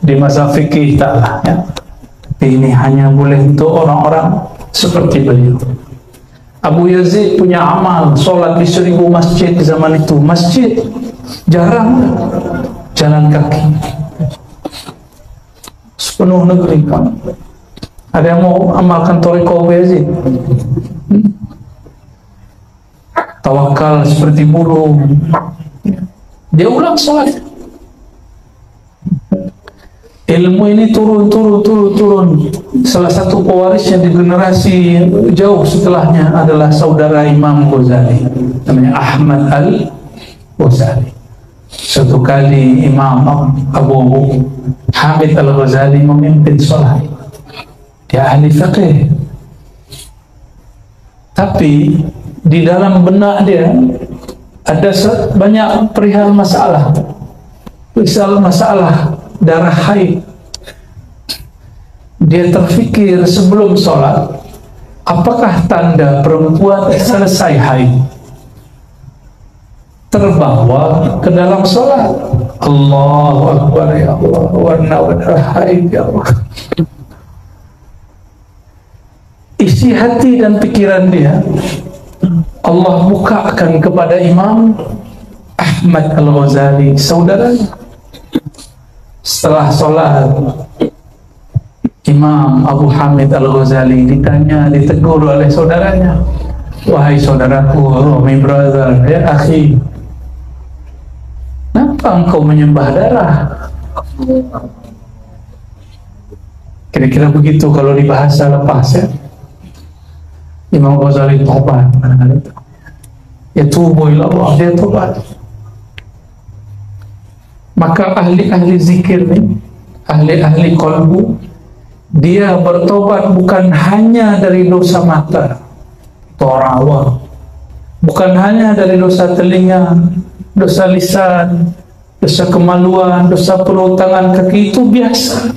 Di mazhab fikih taklah ya. Ini hanya boleh untuk orang-orang seperti beliau. Abu Yazid punya amal solat di 1000 masjid di zaman itu. Masjid jarang, jalan kaki sepenuh negeri kan. Ada yang mau amalkan thariqah Abu Yazid? Tawakal seperti burung. Dia ulang solat. Ilmu ini turun. Salah satu pewarisnya di generasi jauh setelahnya adalah saudara Imam Ghazali, namanya Ahmad Al-Ghazali. Suatu kali Imam Abu Hamid Al-Ghazali memimpin sholat. Dia ahli fiqh, tapi di dalam benak dia ada banyak perihal masalah darah haid. Dia terfikir sebelum sholat, apakah tanda perempuan selesai haid? Terbawa ke dalam sholat. Allahu Akbar, ya Allah, warna-warna haid, ya Allah. Isi hati dan pikiran dia Allah bukakan kepada Imam Ahmad Al-Ghazali, saudaranya. Setelah sholat, Imam Abu Hamid Al-Ghazali ditegur oleh saudaranya. Wahai saudaraku, oh my brother, ya akhi, kenapa engkau menyembah darah? Kira-kira begitu kalau di bahasa lepas ya. Imam Ghazali tobat, ya tubuh ila Allah, dia tobat. Maka ahli-ahli zikir nih, ahli-ahli qalbu, dia bertobat bukan hanya dari dosa mata, itu orang awam. Bukan hanya dari dosa telinga, dosa lisan, dosa kemaluan, dosa perut, tangan, kaki, itu biasa.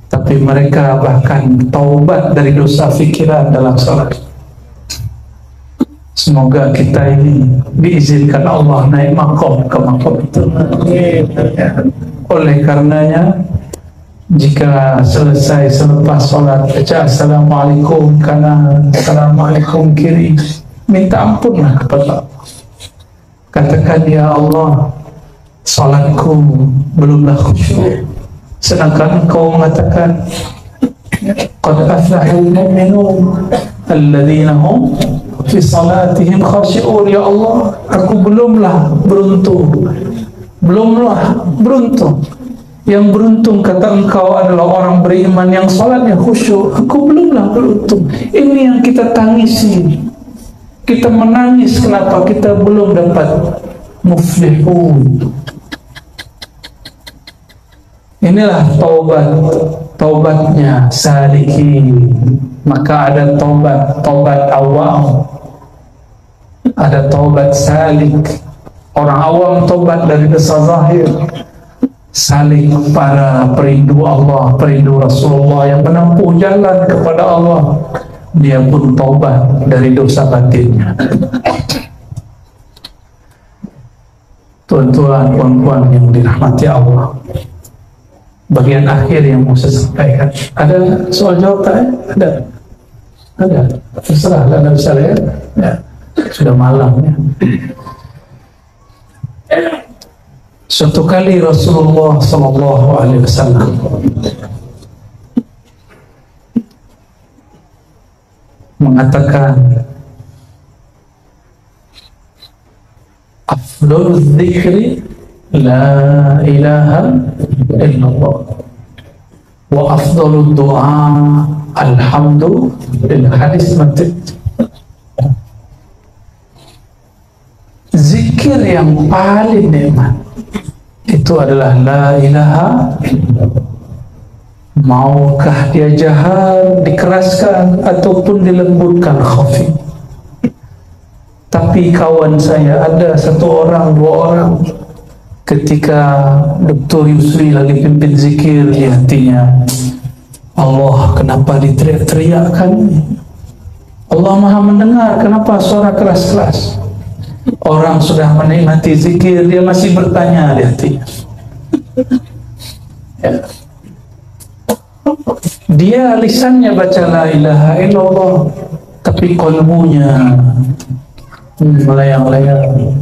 Tapi mereka bahkan taubat dari dosa fikiran dalam salat. Semoga kita ini diizinkan Allah naik makom ke makom itu. Oleh karenanya, jika selesai selepas sholat baca Assalamualaikum kanan, Assalamualaikum kiri, minta ampunlah kepada Allah. Katakan, ya Allah, sholatku belumlah khusyuk, sedangkan Engkau mengatakan qad aflahal mu'minun alladzina hum fi salatihim khashi'un. Ya Allah, aku belumlah beruntung. Yang beruntung kata Engkau adalah orang beriman yang salatnya khusyuk. Aku belumlah beruntung. Ini yang kita tangisi. Kita menangis kenapa kita belum dapat muflihun. Inilah taubatnya salihin. Maka ada taubat awam, ada taubat salik. Orang awam taubat dari dosa zahir, salik para perindu Allah, perindu Rasulullah yang menempuh jalan kepada Allah, dia pun taubat dari dosa batinnya. Tuan-tuan, puan-puan yang dirahmati Allah, bagian akhir yang mau saya sampaikan. Ada soal jawab tak? Ada. Terserah, ada bisa lihat. Ya, sudah malam ya. Suatu kali Rasulullah SAW mengatakan, afdalul dzikri la ilaha illallah wa afdalud du'a alhamdulillah. Hadis mati. Zikir yang paling nikmat itu adalah la ilaha illallah. Maukah dia jahar, dikeraskan ataupun dilembutkan khafi. Tapi kawan saya ada satu orang, dua orang, ketika Dr. Yusri lagi pimpin zikir di hatinya, Allah kenapa diteriak-teriakkan? Allah maha mendengar, kenapa suara keras-keras? Orang sudah menikmati zikir, dia masih bertanya di hatinya. Ya. Dia lisannya baca la ilaha illallah, tapi qalbunya melayang-layang,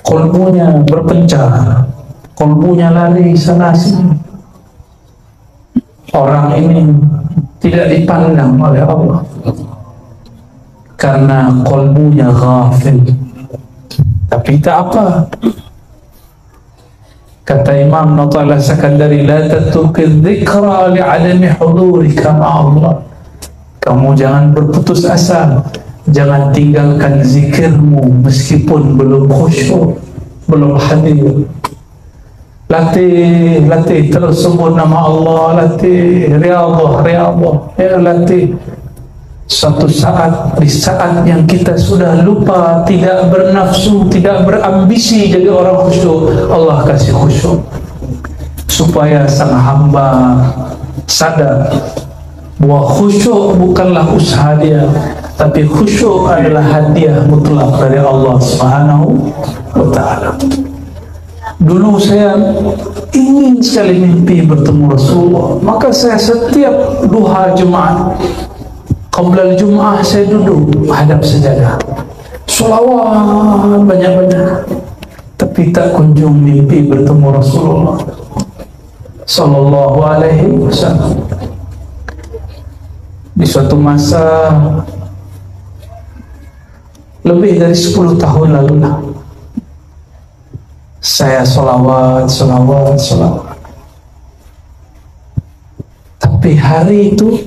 qalbunya berpencar, qalbunya lari sana sini. Orang ini tidak dipandang oleh Allah karena qalbunya ghafil. Tapi tak apa, kata Imam Nata'ala Sakandari, la tatukid dzikra li'adami hudurika ma'allah. Kamu jangan berputus asa, jangan tinggalkan zikirmu meskipun belum khusyuk, belum hadir. Latih terus sebut nama Allah, latih riyadhah, ya latih. Suatu saat, di saat yang kita sudah lupa, tidak bernafsu, tidak berambisi jadi orang khusyuk, Allah kasih khusyuk supaya sang hamba sadar bahwa khusyuk bukanlah usaha dia, tapi khusyuk adalah hadiah mutlak dari Allah Subhanahu wa ta'ala. Dulu saya ingin sekali mimpi bertemu Rasulullah, maka saya setiap duha Jumat, qabla Jum'ah, saya duduk hadap sejadah, sholawat banyak-banyak, tapi tak kunjung mimpi bertemu Rasulullah Sallallahu Alaihi Wasallam. Di suatu masa lebih dari 10 tahun lalu lah, saya sholawat. Tapi hari itu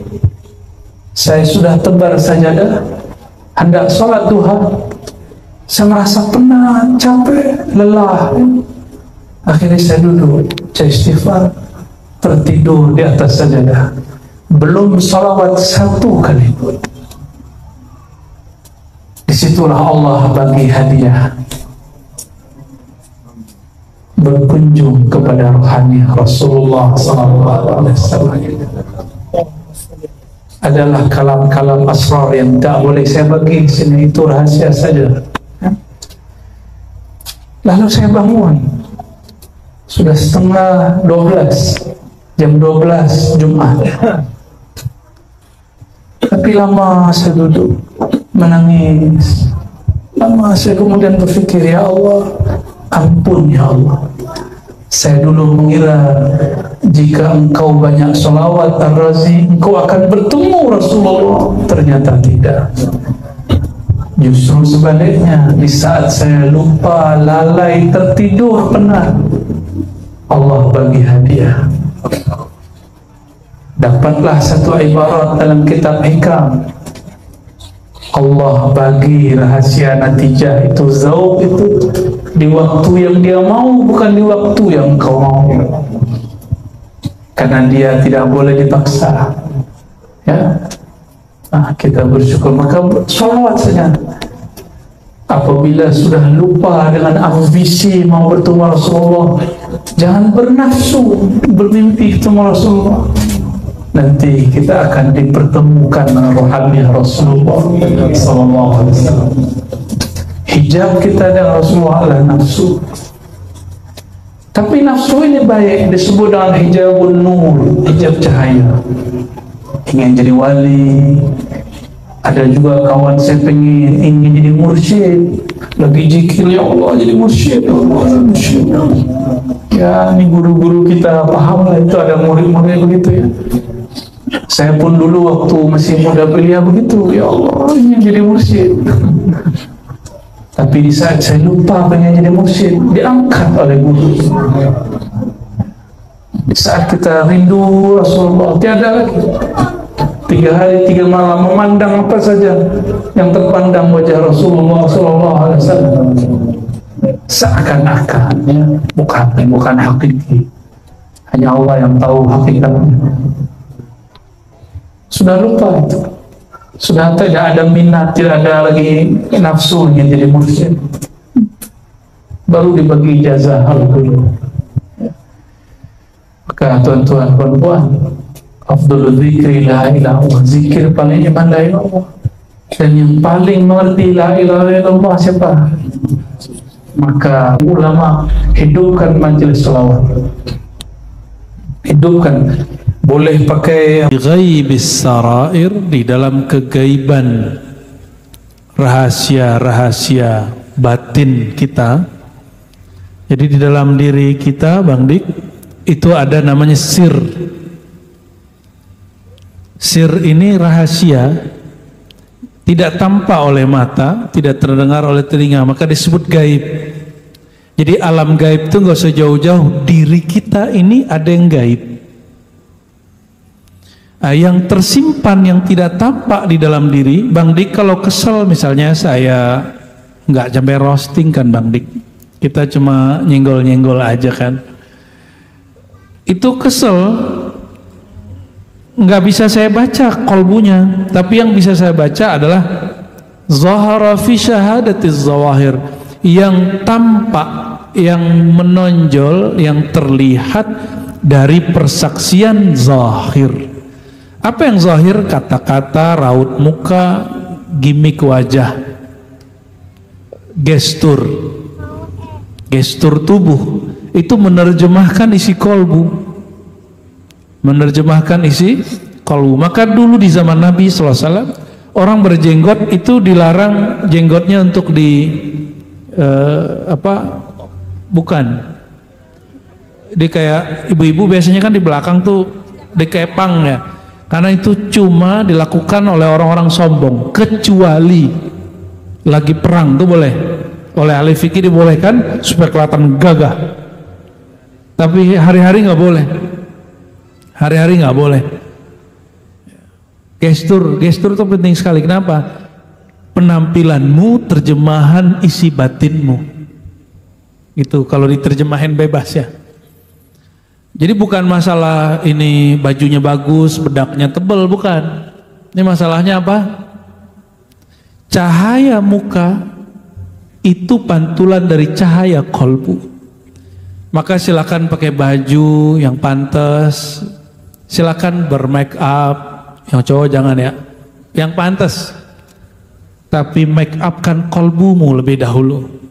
saya sudah tebar sajadah, hendak sholat duha, saya merasa penat, capek, lelah. Akhirnya saya duduk, saya istighfar, tertidur di atas sajadah, belum sholawat satu kali pun. Disitulah Allah bagi hadiah, berkunjung kepada rohani Rasulullah SAW. Adalah kalam-kalam asrar yang tak boleh saya bagi di sini, itu rahasia saja. Lalu saya bangun, sudah setengah 12, jam 12 Jumat. Tapi lama saya duduk menangis. Lama saya kemudian berpikir, ya Allah, ampun ya Allah, saya dulu mengira jika engkau banyak sholawat Ar-Razi, engkau akan bertemu Rasulullah. Ternyata tidak. Justru sebaliknya, di saat saya lupa, lalai, tertidur, penat, Allah bagi hadiah. Dapatlah satu ibarat dalam kitab Hikam, Allah bagi rahasia natijah itu, zauq itu, di waktu yang dia mau, bukan di waktu yang kau mau. Karena dia tidak boleh dipaksa. Ya, kita bersyukur, maka sholawat saja. Apabila sudah lupa dengan ambisi mau bertemu Rasulullah, jangan bernafsu bermimpi ketemu Rasulullah. Nanti kita akan dipertemukan dengan rohani Rasulullah SAW. Hijab kita dengan Rasulullah adalah nafsu. Tapi nafsu ini baik, disebut dengan hijabun nur, hijab cahaya. Ingin jadi wali. Ada juga kawan saya ingin jadi mursyid, lagi zikir, ya Allah jadi mursyid, ya Allah jadi mursyid. Ya, ini guru-guru kita paham lah, itu ada murid-murid begitu ya. Saya pun dulu waktu masih muda belia begitu, ya Allah ini jadi mursyid. Tapi di saat saya lupa pengen jadi mursyid, diangkat oleh guru. Di saat kita rindu Rasulullah, tiada lagi 3 hari 3 malam memandang apa saja yang terpandang wajah Rasulullah SAW. Seakan-akan ya, bukan hakiki. Hanya Allah yang tahu hakikatnya. Sudah lupa itu. Sudah tidak ada minat, tidak ada lagi nafsu ingin jadi mursyid. Baru dibagi ijazah dulu. Maka tuan-tuan, perempuan, afdhalul dzikri la ilaha illallah, zikir paling iman la ilaha illallah. Dan yang paling mengerti la ilaha illallah siapa? Maka ulama hidupkan majelis selawat. Hidupkan. Boleh pakai ghaibis sarair, di dalam kegaiban rahasia-rahasia batin kita. Jadi di dalam diri kita, Bang Dik, itu ada namanya sir. Sir ini rahasia, tidak tampak oleh mata, tidak terdengar oleh telinga, maka disebut gaib. Jadi alam gaib itu nggak usah jauh-jauh, diri kita ini ada yang gaib. Yang tersimpan, yang tidak tampak di dalam diri. Bang Dik kalau kesel misalnya, saya nggak sampai roasting kan Bang Dik, kita cuma nyenggol-nyenggol aja kan. Itu kesel, nggak bisa saya baca kolbunya, tapi yang bisa saya baca adalah zahara fi syahadatiz zawahir, yang tampak, yang menonjol, yang terlihat dari persaksian zahir. Apa yang zahir? Kata-kata, raut muka, gimik wajah, gestur tubuh. Itu menerjemahkan isi kolbu, menerjemahkan isi kolbu. Maka dulu di zaman Nabi SAW, orang berjenggot itu dilarang jenggotnya untuk bukan, dia kayak ibu-ibu biasanya kan di belakang tuh dikepang ya, karena itu cuma dilakukan oleh orang-orang sombong, kecuali lagi perang tuh boleh, oleh ahli fikih dibolehkan supaya kelihatan gagah. Tapi hari-hari nggak boleh, hari-hari nggak boleh. Gestur itu penting sekali. Kenapa? Penampilanmu terjemahan isi batinmu. Itu kalau diterjemahin bebas ya. Jadi bukan masalah ini bajunya bagus, bedaknya tebal, bukan. Ini masalahnya apa? Cahaya muka itu pantulan dari cahaya kolbu. Maka silakan pakai baju yang pantas, silakan bermake up, yang cowok jangan ya, yang pantas. Tapi make up kan kolbumu lebih dahulu.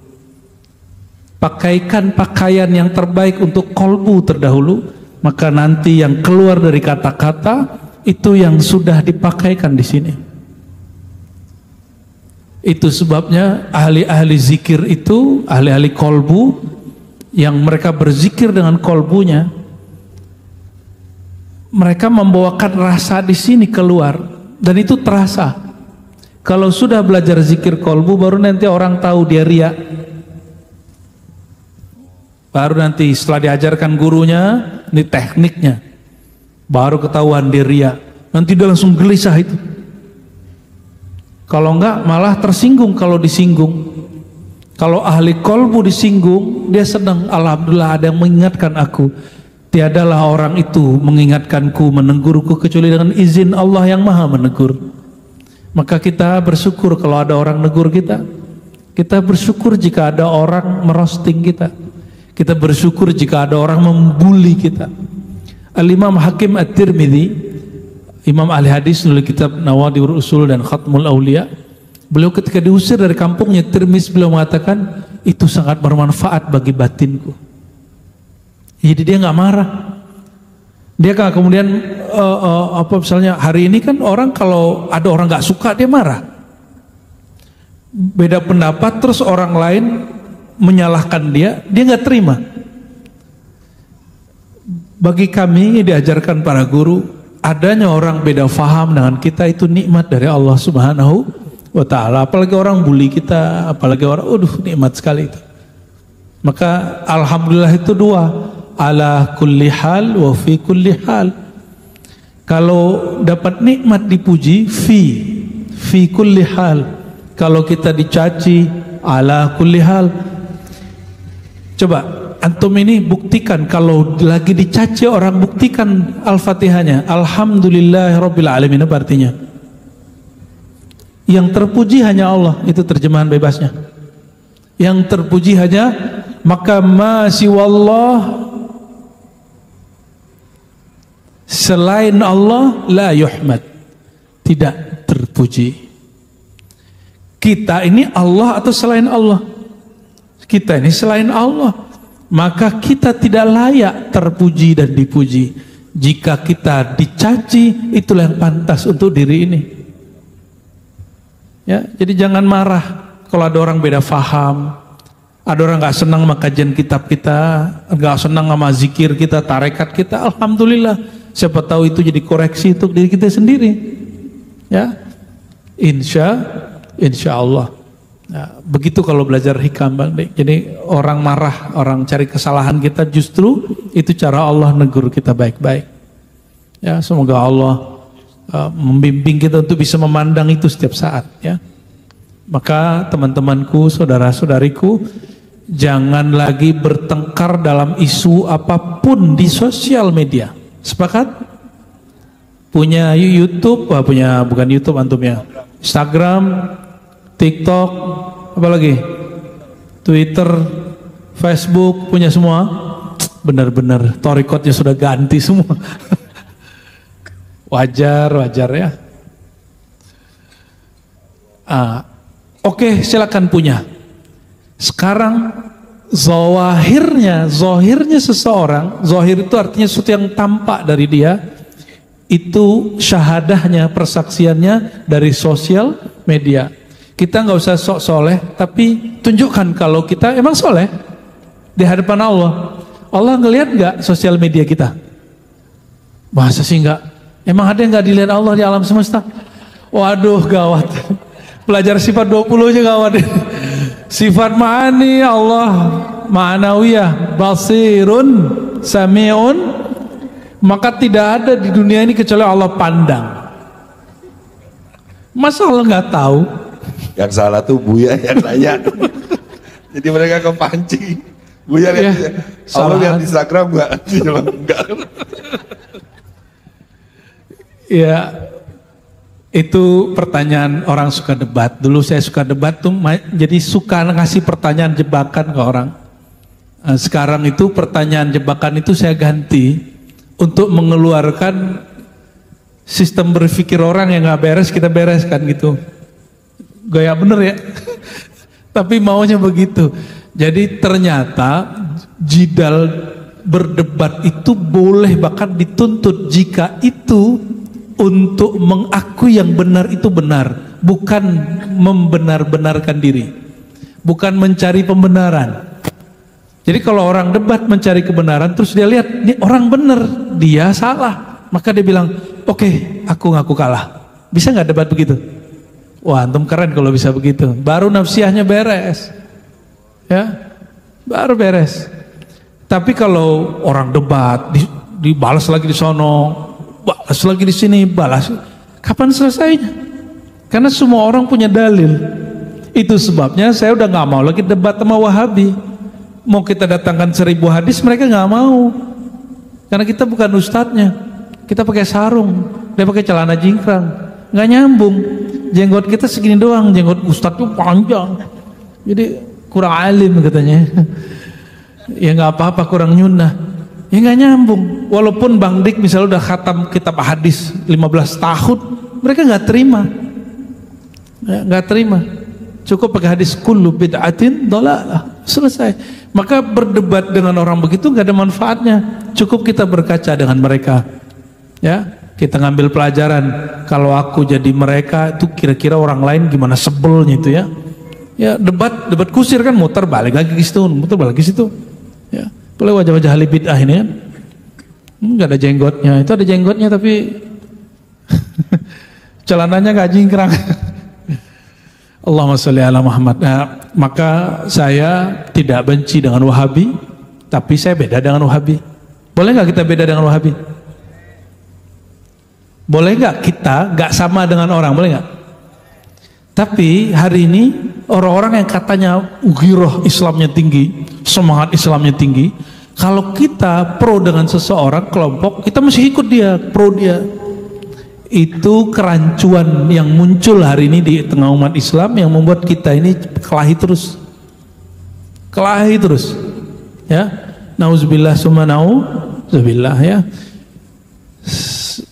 Pakaikan pakaian yang terbaik untuk kolbu terdahulu, maka nanti yang keluar dari kata-kata itu yang sudah dipakaikan di sini. Itu sebabnya ahli-ahli zikir itu, ahli-ahli kolbu, yang mereka berzikir dengan kolbunya, mereka membawakan rasa di sini keluar, dan itu terasa. Kalau sudah belajar zikir kolbu, baru nanti orang tahu dia riya. Baru nanti setelah diajarkan gurunya, ini tekniknya, baru ketahuan dia riya. Nanti dia langsung gelisah itu. Kalau enggak malah tersinggung kalau disinggung. Kalau ahli kolbu disinggung, dia senang. Alhamdulillah ada yang mengingatkan aku. Tiadalah orang itu mengingatkanku, menegurku kecuali dengan izin Allah yang maha menegur. Maka kita bersyukur kalau ada orang negur kita. Kita bersyukur jika ada orang merosting kita. Kita bersyukur jika ada orang membuli kita. Al-Imam Hakim At-Tirmidzi, Imam ahli hadis, nulis kitab Nawadhirul Usul dan Khatmul Aulia. Beliau ketika diusir dari kampungnya Tirmizi, beliau mengatakan itu sangat bermanfaat bagi batinku. Jadi dia nggak marah. Dia kan kemudian misalnya hari ini kan orang kalau ada orang nggak suka dia marah. beda pendapat terus orang lain menyalahkan dia nggak terima. Bagi kami diajarkan para guru, adanya orang beda faham dengan kita itu nikmat dari Allah Subhanahu wa ta'ala. Apalagi orang bully kita, apalagi orang, nikmat sekali itu. Maka alhamdulillah itu dua, ala kulli hal wa fi kulli hal. Kalau dapat nikmat dipuji, fi kulli hal. Kalau kita dicaci, ala kulli hal. Coba antum ini buktikan, kalau lagi dicaci orang, buktikan Al-Fatihahnya, alhamdulillahirabbil alamin, apa artinya? Yang terpuji hanya Allah, itu terjemahan bebasnya. Yang terpuji hanya, maka ma siwallah, selain Allah, la yuhmad, tidak terpuji. Kita ini Allah atau selain Allah? Kita ini selain Allah, maka kita tidak layak terpuji dan dipuji. Jika kita dicaci, itulah yang pantas untuk diri ini. Ya, jadi jangan marah kalau ada orang beda faham, ada orang nggak senang sama kajian kitab kita, nggak senang sama zikir kita, tarekat kita. Alhamdulillah, siapa tahu itu jadi koreksi untuk diri kita sendiri. Ya, insya Allah. Nah, begitu kalau belajar hikam, Bang. Jadi orang marah, orang cari kesalahan kita, justru itu cara Allah negur kita baik-baik. Ya, semoga Allah membimbing kita untuk bisa memandang itu setiap saat. Ya, maka teman-temanku, saudara-saudariku, jangan lagi bertengkar dalam isu apapun di sosial media. Sepakat? Punya YouTube, bukan YouTube antum ya, Instagram, TikTok, apalagi Twitter, Facebook, punya semua. Benar-benar torikotnya sudah ganti semua. Wajar ya. Oke, silakan punya. Sekarang zohirnya seseorang, zohir itu artinya sesuatu yang tampak dari dia, itu syahadahnya, persaksiannya dari sosial media. Kita nggak usah sok soleh, tapi tunjukkan kalau kita emang soleh di hadapan Allah. Allah ngelihat nggak sosial media kita? Masa sih nggak? Emang ada yang nggak dilihat Allah di alam semesta? Waduh, gawat. Belajar sifat 20 aja gawat. Sifat ma'ani Allah ma'anawiyah, basirun, sami'un, maka tidak ada di dunia ini kecuali Allah pandang. Masa Allah nggak tahu? Yang salah tuh Buya yang nanya. Jadi mereka kepancing. Buya lihat, Allah lihat di Instagram enggak? Ya, itu pertanyaan orang suka debat. Dulu saya suka debat tuh, jadi suka ngasih pertanyaan jebakan ke orang. Sekarang itu pertanyaan jebakan itu saya ganti untuk mengeluarkan sistem berpikir orang yang nggak beres, kita bereskan gitu. Gaya bener ya. Tapi maunya begitu. Jadi ternyata jidal berdebat itu boleh, bahkan dituntut jika itu untuk mengakui yang benar itu benar, bukan membenar-benarkan diri, bukan mencari pembenaran. Jadi kalau orang debat mencari kebenaran, terus dia lihat ini orang benar, dia salah, maka dia bilang, oke, aku ngaku kalah. Bisa nggak debat begitu? Wah, antum keren kalau bisa begitu. Baru nafsiyahnya beres, ya, baru beres. Tapi kalau orang debat, dibalas lagi di sono, balas lagi di sini, balas, kapan selesainya? Karena semua orang punya dalil. Itu sebabnya saya udah nggak mau lagi debat sama Wahabi. Mau kita datangkan 1000 hadis, mereka nggak mau. Karena kita bukan ustadznya. Kita pakai sarung, dia pakai celana jingkrang, nggak nyambung. Jenggot kita segini doang, jenggot ustadz tuh panjang. Jadi kurang alim katanya. Ya nggak apa-apa, kurang nyunah. Ya nggak nyambung. Walaupun Bang Dik misalnya udah khatam kitab hadis 15 tahun, mereka nggak terima. Nggak terima. Cukup pakai hadis kullu bid'atin dhalalah, selesai. Maka berdebat dengan orang begitu nggak ada manfaatnya. Cukup kita berkaca dengan mereka. Ya, kita ngambil pelajaran. Kalau aku jadi mereka, itu kira-kira orang lain gimana sebelnya itu ya. Ya debat kusir kan, muter balik lagi ke situ, muter balik ke situ. Ya, boleh wajah-wajah ahli bid'ah ini kan. Enggak ada jenggotnya, itu ada jenggotnya tapi celananya nggak jingkrang. Allahumma sholli ala Muhammad. Nah, maka saya tidak benci dengan Wahabi, tapi saya beda dengan Wahabi. Boleh nggak kita beda dengan Wahabi? Boleh nggak kita nggak sama dengan orang? Boleh nggak? Tapi hari ini orang-orang yang katanya ghirah Islamnya tinggi, semangat Islamnya tinggi, kalau kita pro dengan seseorang kelompok, kita mesti ikut dia, pro dia. Itu kerancuan yang muncul hari ini di tengah umat Islam yang membuat kita ini kelahi terus, ya. Nauzubillah summa nauzubillah, ya.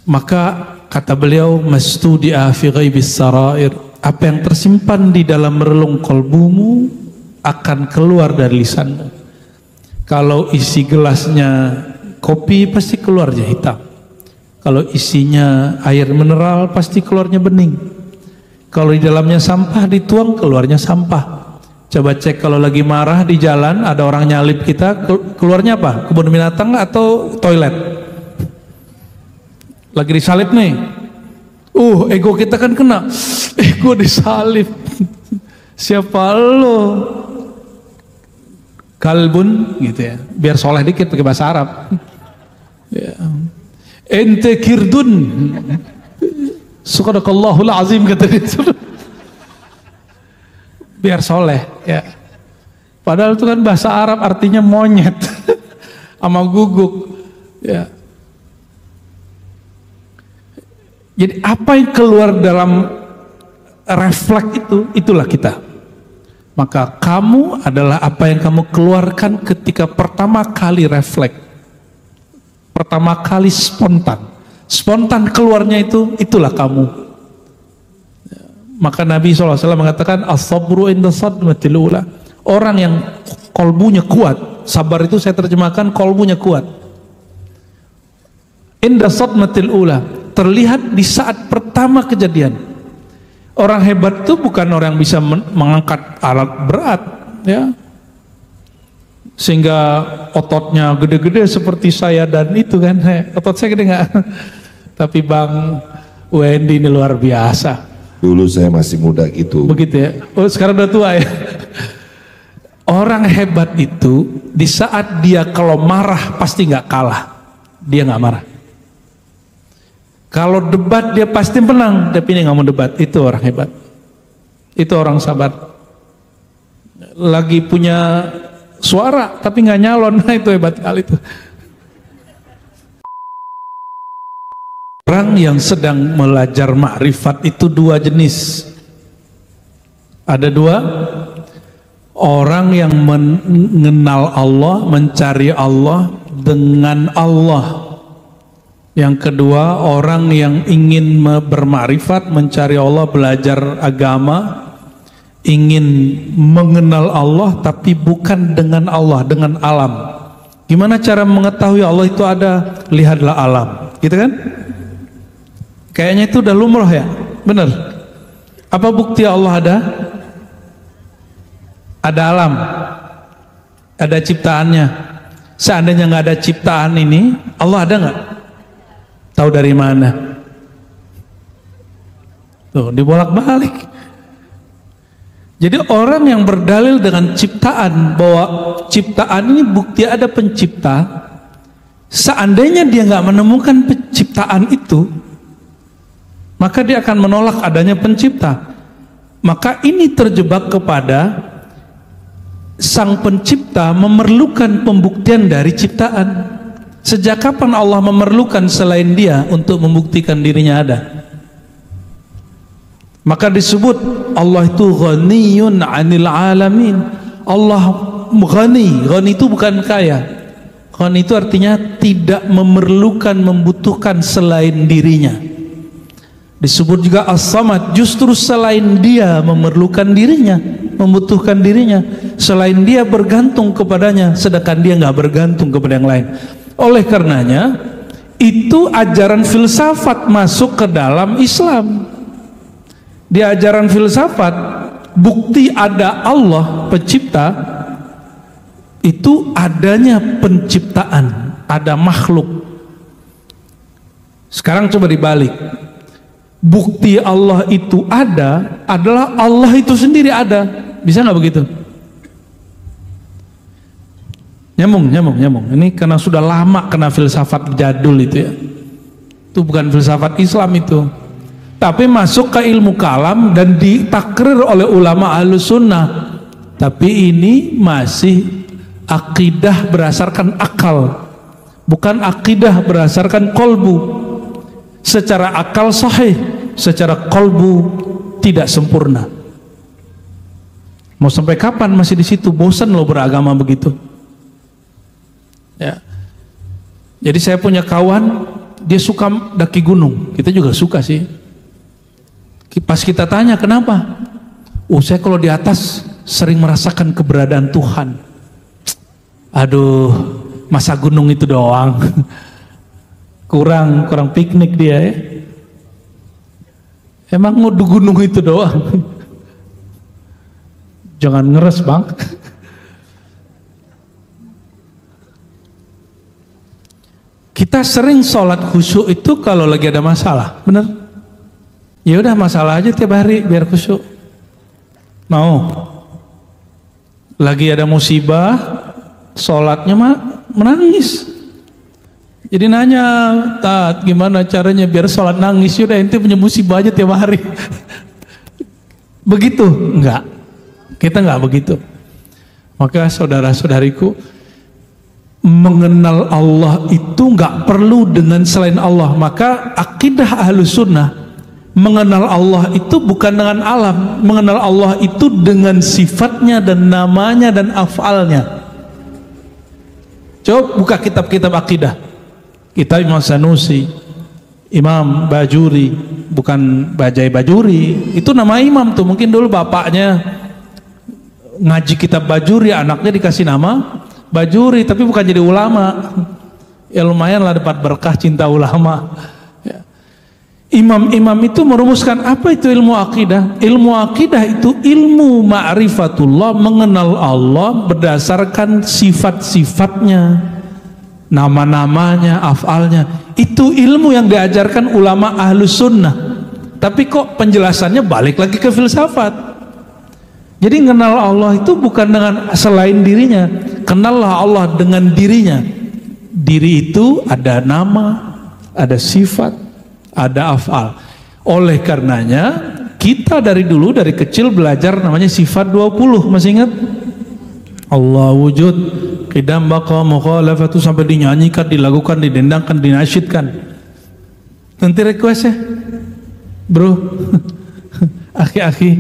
Maka kata beliau, mastudi'a fi ghaibis sarair, apa yang tersimpan di dalam relung kolbumu akan keluar dari lisanmu. Kalau isi gelasnya kopi pasti keluarnya hitam. Kalau isinya air mineral pasti keluarnya bening. Kalau di dalamnya sampah dituang keluarnya sampah. Coba cek kalau lagi marah di jalan ada orang nyalip kita, keluarnya apa? Kebun binatang atau toilet? Lagi disalip nih. Ego kita kan kena. Ego disalip. Siapa lo? Kalbun gitu ya. Biar soleh dikit pakai bahasa Arab. Ya. Ente kirdun. Subhanakallahul azim kata dia. Biar soleh ya. Padahal itu kan bahasa Arab artinya monyet. Sama guguk. Ya. Jadi apa yang keluar dalam refleks itu, itulah kita. Maka kamu adalah apa yang kamu keluarkan ketika pertama kali refleks, pertama kali spontan. Spontan keluarnya itu, itulah kamu. Maka Nabi SAW mengatakan, as-sabru inda sadmatil ula. Orang yang kolbunya kuat, sabar itu saya terjemahkan kolbunya kuat. Inda sadmatil ula, terlihat di saat pertama kejadian. Orang hebat itu bukan orang yang bisa mengangkat alat berat, ya, sehingga ototnya gede-gede seperti saya dan itu kan. Otot saya gede nggak? Tapi Bang Wendy ini luar biasa. Dulu saya masih muda gitu. Begitu ya. Oh, sekarang udah tua ya. Orang hebat itu di saat dia kalau marah pasti nggak kalah, dia nggak marah. Kalau debat dia pasti menang, tapi ini nggak mau debat. Itu orang hebat. Itu orang sabar. Lagi punya suara tapi nggak nyalon, nah itu hebat kali itu. Orang yang sedang belajar makrifat itu dua jenis. Ada dua. Orang yang mengenal Allah, mencari Allah dengan Allah. Yang kedua, orang yang ingin bermakrifat, mencari Allah, belajar agama, ingin mengenal Allah tapi bukan dengan Allah, dengan alam. Gimana cara mengetahui Allah itu ada? Lihatlah alam, gitu kan? Kayaknya itu udah lumrah ya, benar? Apa bukti Allah ada? Ada alam, ada ciptaannya. Seandainya nggak ada ciptaan ini, Allah ada nggak? Tahu dari mana? Tuh, dibolak-balik. Jadi orang yang berdalil dengan ciptaan, bahwa ciptaan ini bukti ada pencipta, seandainya dia nggak menemukan penciptaan itu, maka dia akan menolak adanya pencipta. Maka ini terjebak kepada sang pencipta memerlukan pembuktian dari ciptaan. Sejak kapan Allah memerlukan selain dia untuk membuktikan dirinya ada? Maka disebut Allah itu ghaniyun 'anil alamin. Allah ghani. Ghani itu bukan kaya. Ghani itu artinya tidak memerlukan, membutuhkan selain dirinya. Disebut juga as-samad, justru selain dia memerlukan dirinya, membutuhkan dirinya. Selain dia bergantung kepadanya, sedangkan dia nggak bergantung kepada yang lain. Oleh karenanya itu ajaran filsafat masuk ke dalam Islam. Di ajaran filsafat bukti ada Allah pencipta itu adanya penciptaan, ada makhluk. Sekarang coba dibalik, bukti Allah itu ada adalah Allah itu sendiri ada. Bisa nggak begitu? Nyambung. Ini karena sudah lama kena filsafat jadul itu ya. Itu bukan filsafat Islam itu, tapi masuk ke ilmu kalam dan ditakrir oleh ulama Ahlus Sunnah. Tapi ini masih akidah berdasarkan akal, bukan akidah berdasarkan kolbu. Secara akal sahih, secara kolbu tidak sempurna. Mau sampai kapan masih di situ? Bosan loh beragama begitu. Ya. Jadi saya punya kawan, dia suka daki gunung. Kita juga suka sih. Pas kita tanya kenapa? Saya kalau di atas sering merasakan keberadaan Tuhan. Aduh, masa gunung itu doang. kurang piknik dia ya. Emang mau di gunung itu doang? Jangan ngeres bang. Kita sering sholat khusyuk itu kalau lagi ada masalah, bener? Ya udah masalah aja tiap hari biar khusyuk. Mau? Lagi ada musibah, sholatnya mah menangis. Jadi nanya, Tat, gimana caranya biar sholat nangis? Yaudah ente punya musibah aja tiap hari. Begitu? Enggak. Kita enggak begitu. Maka saudara-saudariku, mengenal Allah itu enggak perlu dengan selain Allah. Maka akidah Ahlus Sunnah, mengenal Allah itu bukan dengan alam. Mengenal Allah itu dengan sifatnya dan namanya dan af'alnya. Coba buka kitab-kitab akidah. Kitab Imam Sanusi, Imam Bajuri, bukan Bajai Bajuri, itu nama imam tuh. Mungkin dulu bapaknya ngaji kitab Bajuri, anaknya dikasih nama Bajuri, tapi bukan jadi ulama. Ya lumayan lah dapat berkah cinta ulama. Ya. Imam-imam itu merumuskan apa itu ilmu akidah? Ilmu akidah itu ilmu ma'rifatullah, mengenal Allah berdasarkan sifat-sifatnya, nama-namanya, af'alnya. Itu ilmu yang diajarkan ulama Ahlus Sunnah. Tapi kok penjelasannya balik lagi ke filsafat. Jadi mengenal Allah itu bukan dengan selain dirinya. Kenallah Allah dengan dirinya. Diri itu ada nama, ada sifat, ada af'al. Oleh karenanya kita dari dulu, dari kecil belajar namanya sifat 20. Masih ingat? Allah wujud, qidam, baqa, mukhalafatu, sampai dinyanyikan, dilakukan, didendangkan, dinasyidkan. Nanti request ya bro. Aki-aki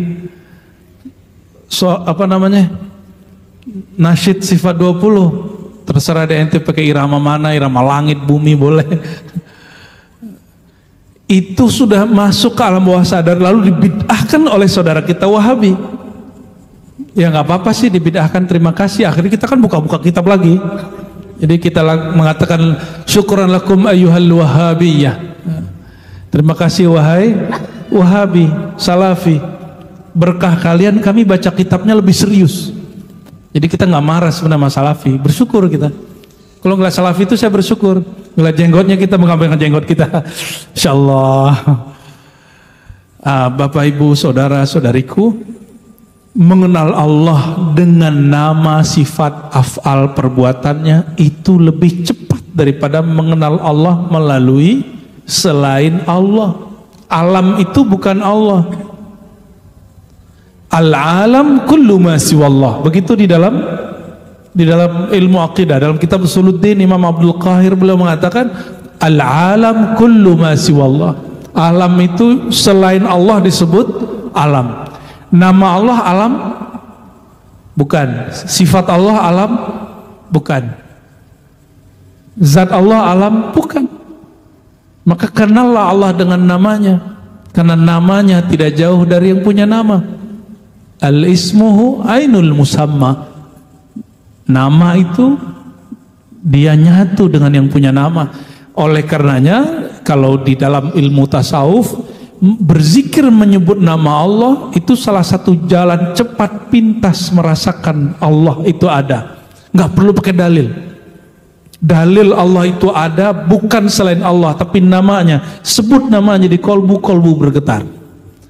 nasyid sifat 20. Terserah deh ente pakai irama mana, irama langit, bumi boleh. Itu sudah masuk ke alam bawah sadar, lalu dibid'ahkan oleh saudara kita Wahabi. Ya nggak apa-apa sih dibid'ahkan, terima kasih. Akhirnya kita kan buka-buka kitab lagi. Jadi kita mengatakan syukran lakum ayyuhal wahabiyah. Terima kasih wahai Wahabi, Salafi. Berkah kalian kami baca kitabnya lebih serius. Jadi kita nggak marah sebenarnya sama Salafi, bersyukur kita. Kalau ngeliat Salafi itu saya bersyukur. Ngeliat jenggotnya kita mengambilkan jenggot kita. Insyaallah. Bapak Ibu, saudara-saudariku, mengenal Allah dengan nama, sifat, af'al, perbuatannya itu lebih cepat daripada mengenal Allah melalui selain Allah. Alam itu bukan Allah. Al-alam kullu ma siwallah. Begitu di dalam ilmu akidah, dalam kitab Usuluddin Imam Abdul Qahir beliau mengatakan al-alam kullu ma siwallah. Alam itu selain Allah disebut alam. Nama Allah alam bukan, sifat Allah alam bukan, zat Allah alam bukan. Maka kenallah Allah dengan namanya, karena namanya tidak jauh dari yang punya nama. Al-ismuhu ainul musamma. Nama itu dia nyatu dengan yang punya nama. Oleh karenanya kalau di dalam ilmu tasawuf berzikir menyebut nama Allah itu salah satu jalan cepat pintas merasakan Allah itu ada. Nggak perlu pakai dalil. Dalil Allah itu ada bukan selain Allah, tapi namanya, sebut namanya di kolbu bergetar.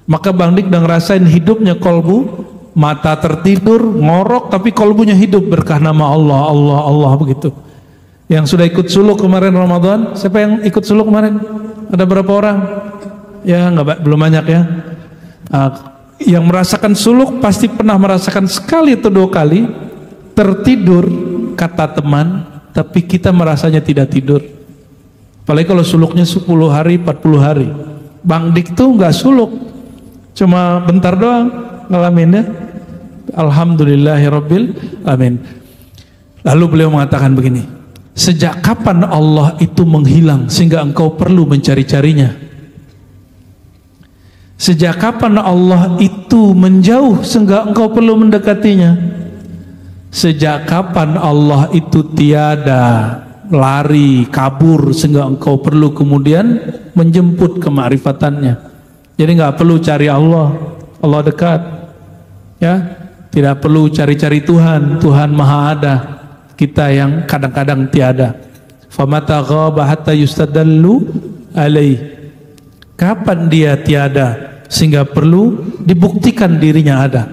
Maka Bang Dik udah ngerasain hidupnya kolbu, mata tertidur, ngorok, tapi kolbunya hidup berkah nama Allah, Allah, Allah begitu. Yang sudah ikut suluk kemarin Ramadan, siapa yang ikut suluk kemarin? Ada berapa orang? Ya belum banyak ya. Yang merasakan suluk pasti pernah merasakan sekali atau 2 kali tertidur kata teman, tapi kita merasanya tidak tidur. Apalagi kalau suluknya 10 hari, 40 hari. Bang Dik tuh nggak suluk, cuma bentar doang ngalaminnya. Alhamdulillahirabbil alamin. Lalu beliau mengatakan begini, sejak kapan Allah itu menghilang sehingga engkau perlu mencari-carinya? Sejak kapan Allah itu menjauh sehingga engkau perlu mendekatinya? Sejak kapan Allah itu tiada, lari, kabur sehingga engkau perlu kemudian menjemput kema'rifatannya? Jadi nggak perlu cari Allah, Allah dekat. Ya, tidak perlu cari-cari Tuhan, Tuhan Maha ada. Kita yang kadang-kadang tiada. Famata ghaba hatta yustadallu alaih. Kapan dia tiada sehingga perlu dibuktikan dirinya ada?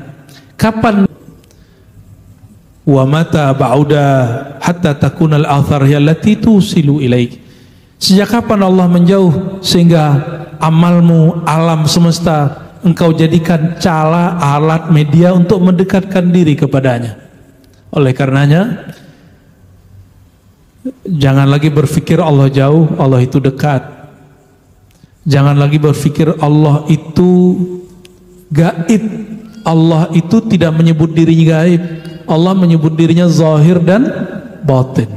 Kapan? Wa mata ba'uda hatta takunal athar allati tusilu ilaik. Sejak kapan Allah menjauh sehingga amalmu, alam semesta engkau jadikan cala, alat, media untuk mendekatkan diri kepadanya? Oleh karenanya jangan lagi berpikir Allah jauh, Allah itu dekat. Jangan lagi berpikir Allah itu gaib. Allah itu tidak menyebut dirinya gaib. Allah menyebut dirinya zahir dan batin.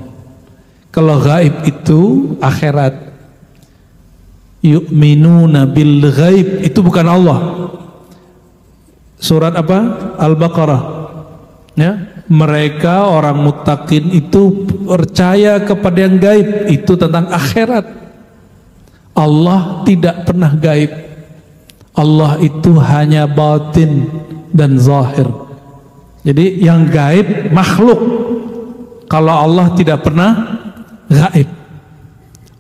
Kalau gaib itu akhirat. Yu'minuna bil ghaib itu bukan Allah. Surat apa? Al-Baqarah. Ya, mereka orang muttaqin itu percaya kepada yang gaib, itu tentang akhirat. Allah tidak pernah gaib. Allah itu hanya batin dan zahir. Jadi yang gaib makhluk. Kalau Allah tidak pernah gaib.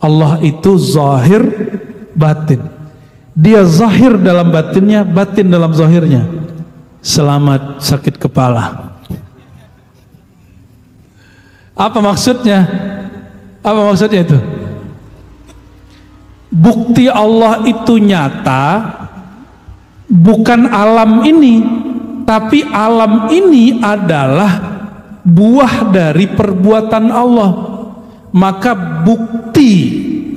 Allah itu zahir batin. Dia zahir dalam batinnya, batin dalam zahirnya. Selamat sakit kepala. Apa maksudnya? Apa maksudnya itu? Bukti Allah itu nyata bukan alam ini, tapi alam ini adalah buah dari perbuatan Allah. Maka bukti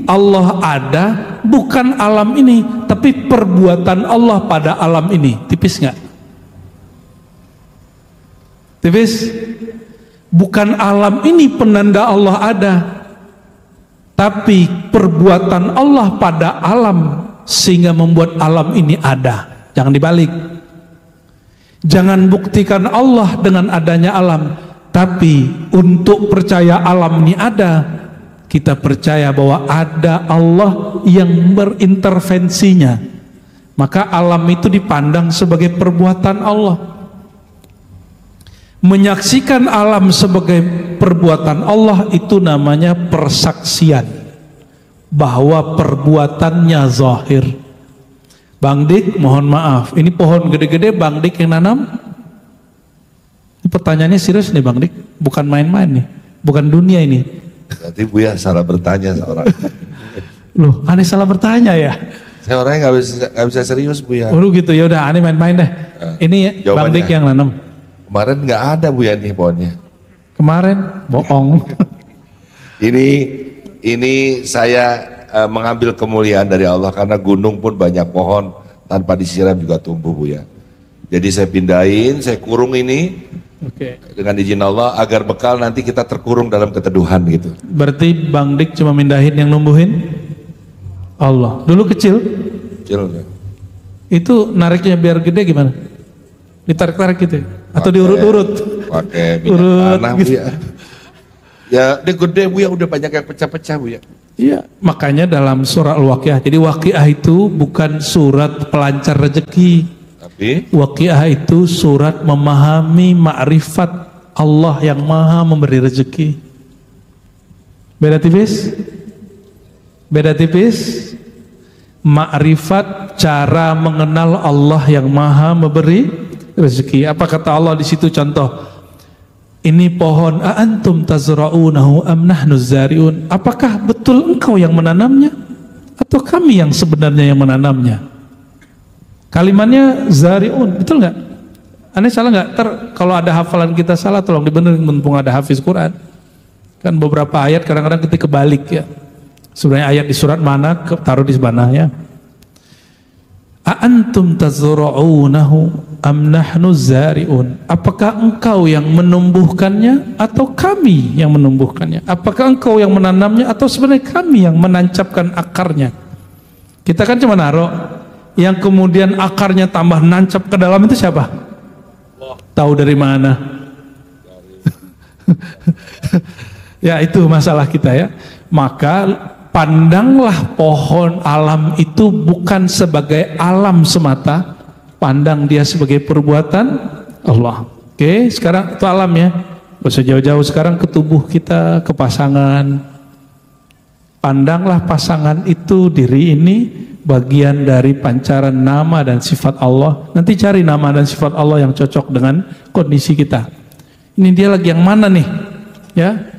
Allah ada bukan alam ini, tapi perbuatan Allah pada alam ini. Tipis nggak? Tipis? Bukan alam ini penanda Allah ada, tapi perbuatan Allah pada alam sehingga membuat alam ini ada. Jangan dibalik. Jangan buktikan Allah dengan adanya alam, tapi untuk percaya alam ini ada, kita percaya bahwa ada Allah yang berintervensinya. Maka alam itu dipandang sebagai perbuatan Allah. Menyaksikan alam sebagai perbuatan Allah itu namanya persaksian bahwa perbuatannya zahir. Bang Dik, mohon maaf, ini pohon gede-gede Bang Dik yang nanam? Ini pertanyaannya serius nih Bang Dik, bukan main-main nih, bukan dunia ini. Berarti Buya salah bertanya seorang. Loh, aneh salah bertanya ya? Saya orangnya nggak bisa serius Buya. Oh gitu, ya udah aneh main-main deh. Ini Bang Dik yang nanam. Kemarin nggak ada Buya nih pohonnya. Kemarin bohong. Ini saya mengambil kemuliaan dari Allah karena gunung pun banyak pohon tanpa disiram juga tumbuh Buya. Jadi saya pindahin, saya kurung ini dengan izin Allah agar bekal nanti kita terkurung dalam keteduhan gitu. Berarti Bang Dik cuma mindahin yang numbuhin Allah. Dulu kecil? Kecil ya. Itu nariknya biar gede gimana? Ditarik-tarik gitu? Atau diurut-urut? Pakai minyak tanah gitu. Buya. Ya dia gede Buya, udah banyak yang pecah-pecah Buya. Iya, makanya dalam surah Al-Waqiah. Jadi Waqiah itu bukan surat pelancar rezeki. Tapi Waqiah itu surat memahami ma'rifat Allah yang maha memberi rezeki. Beda tipis? Beda tipis? Ma'rifat cara mengenal Allah yang maha memberi rezeki. Apa kata Allah di situ contoh? Ini pohon antum tazra'unahu am nahnu zari'un. Apakah betul engkau yang menanamnya atau kami yang sebenarnya yang menanamnya? Kalimatnya zari'un, betul nggak? Aneh salah nggak? Kalau ada hafalan kita salah tolong dibenerin mumpung ada hafiz Quran. Kan beberapa ayat kadang-kadang kita kebalik ya. Sebenarnya ayat di surat mana taruh di mana ya? Antum tazra'unahu am nahnu zari'un. Apakah engkau yang menumbuhkannya atau kami yang menumbuhkannya? Apakah engkau yang menanamnya atau sebenarnya kami yang menancapkan akarnya? Kita kan cuma naruh, yang kemudian akarnya tambah nancap ke dalam itu siapa? Tahu dari mana? Ya itu masalah kita ya. Maka pandanglah pohon alam itu bukan sebagai alam semata, pandang dia sebagai perbuatan Allah. Oke, sekarang itu alam ya. Gak usah jauh-jauh, sekarang ke tubuh kita, ke pasangan. Pandanglah pasangan itu, diri ini bagian dari pancaran nama dan sifat Allah. Nanti cari nama dan sifat Allah yang cocok dengan kondisi kita. Ini dia lagi yang mana nih? Ya.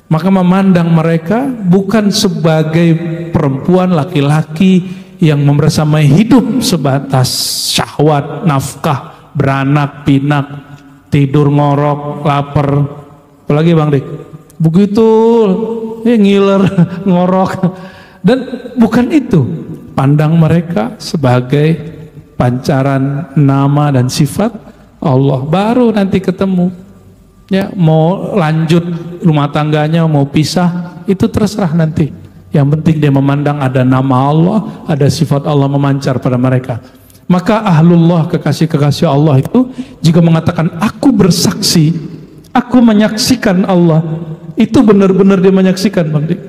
Maka memandang mereka bukan sebagai perempuan laki-laki yang membersamai hidup sebatas syahwat, nafkah, beranak, pinak, tidur ngorok, lapar. Apalagi Bang Dik? Begitu ngiler, ngorok. Dan bukan itu. Pandang mereka sebagai pancaran nama dan sifat Allah. Baru nanti ketemu. Ya, mau lanjut rumah tangganya, mau pisah, itu terserah nanti. Yang penting dia memandang ada nama Allah, ada sifat Allah memancar pada mereka. Maka ahlullah, kekasih-kekasih Allah itu jika mengatakan aku bersaksi, aku menyaksikan Allah, itu benar-benar dia menyaksikan, Bang Dik.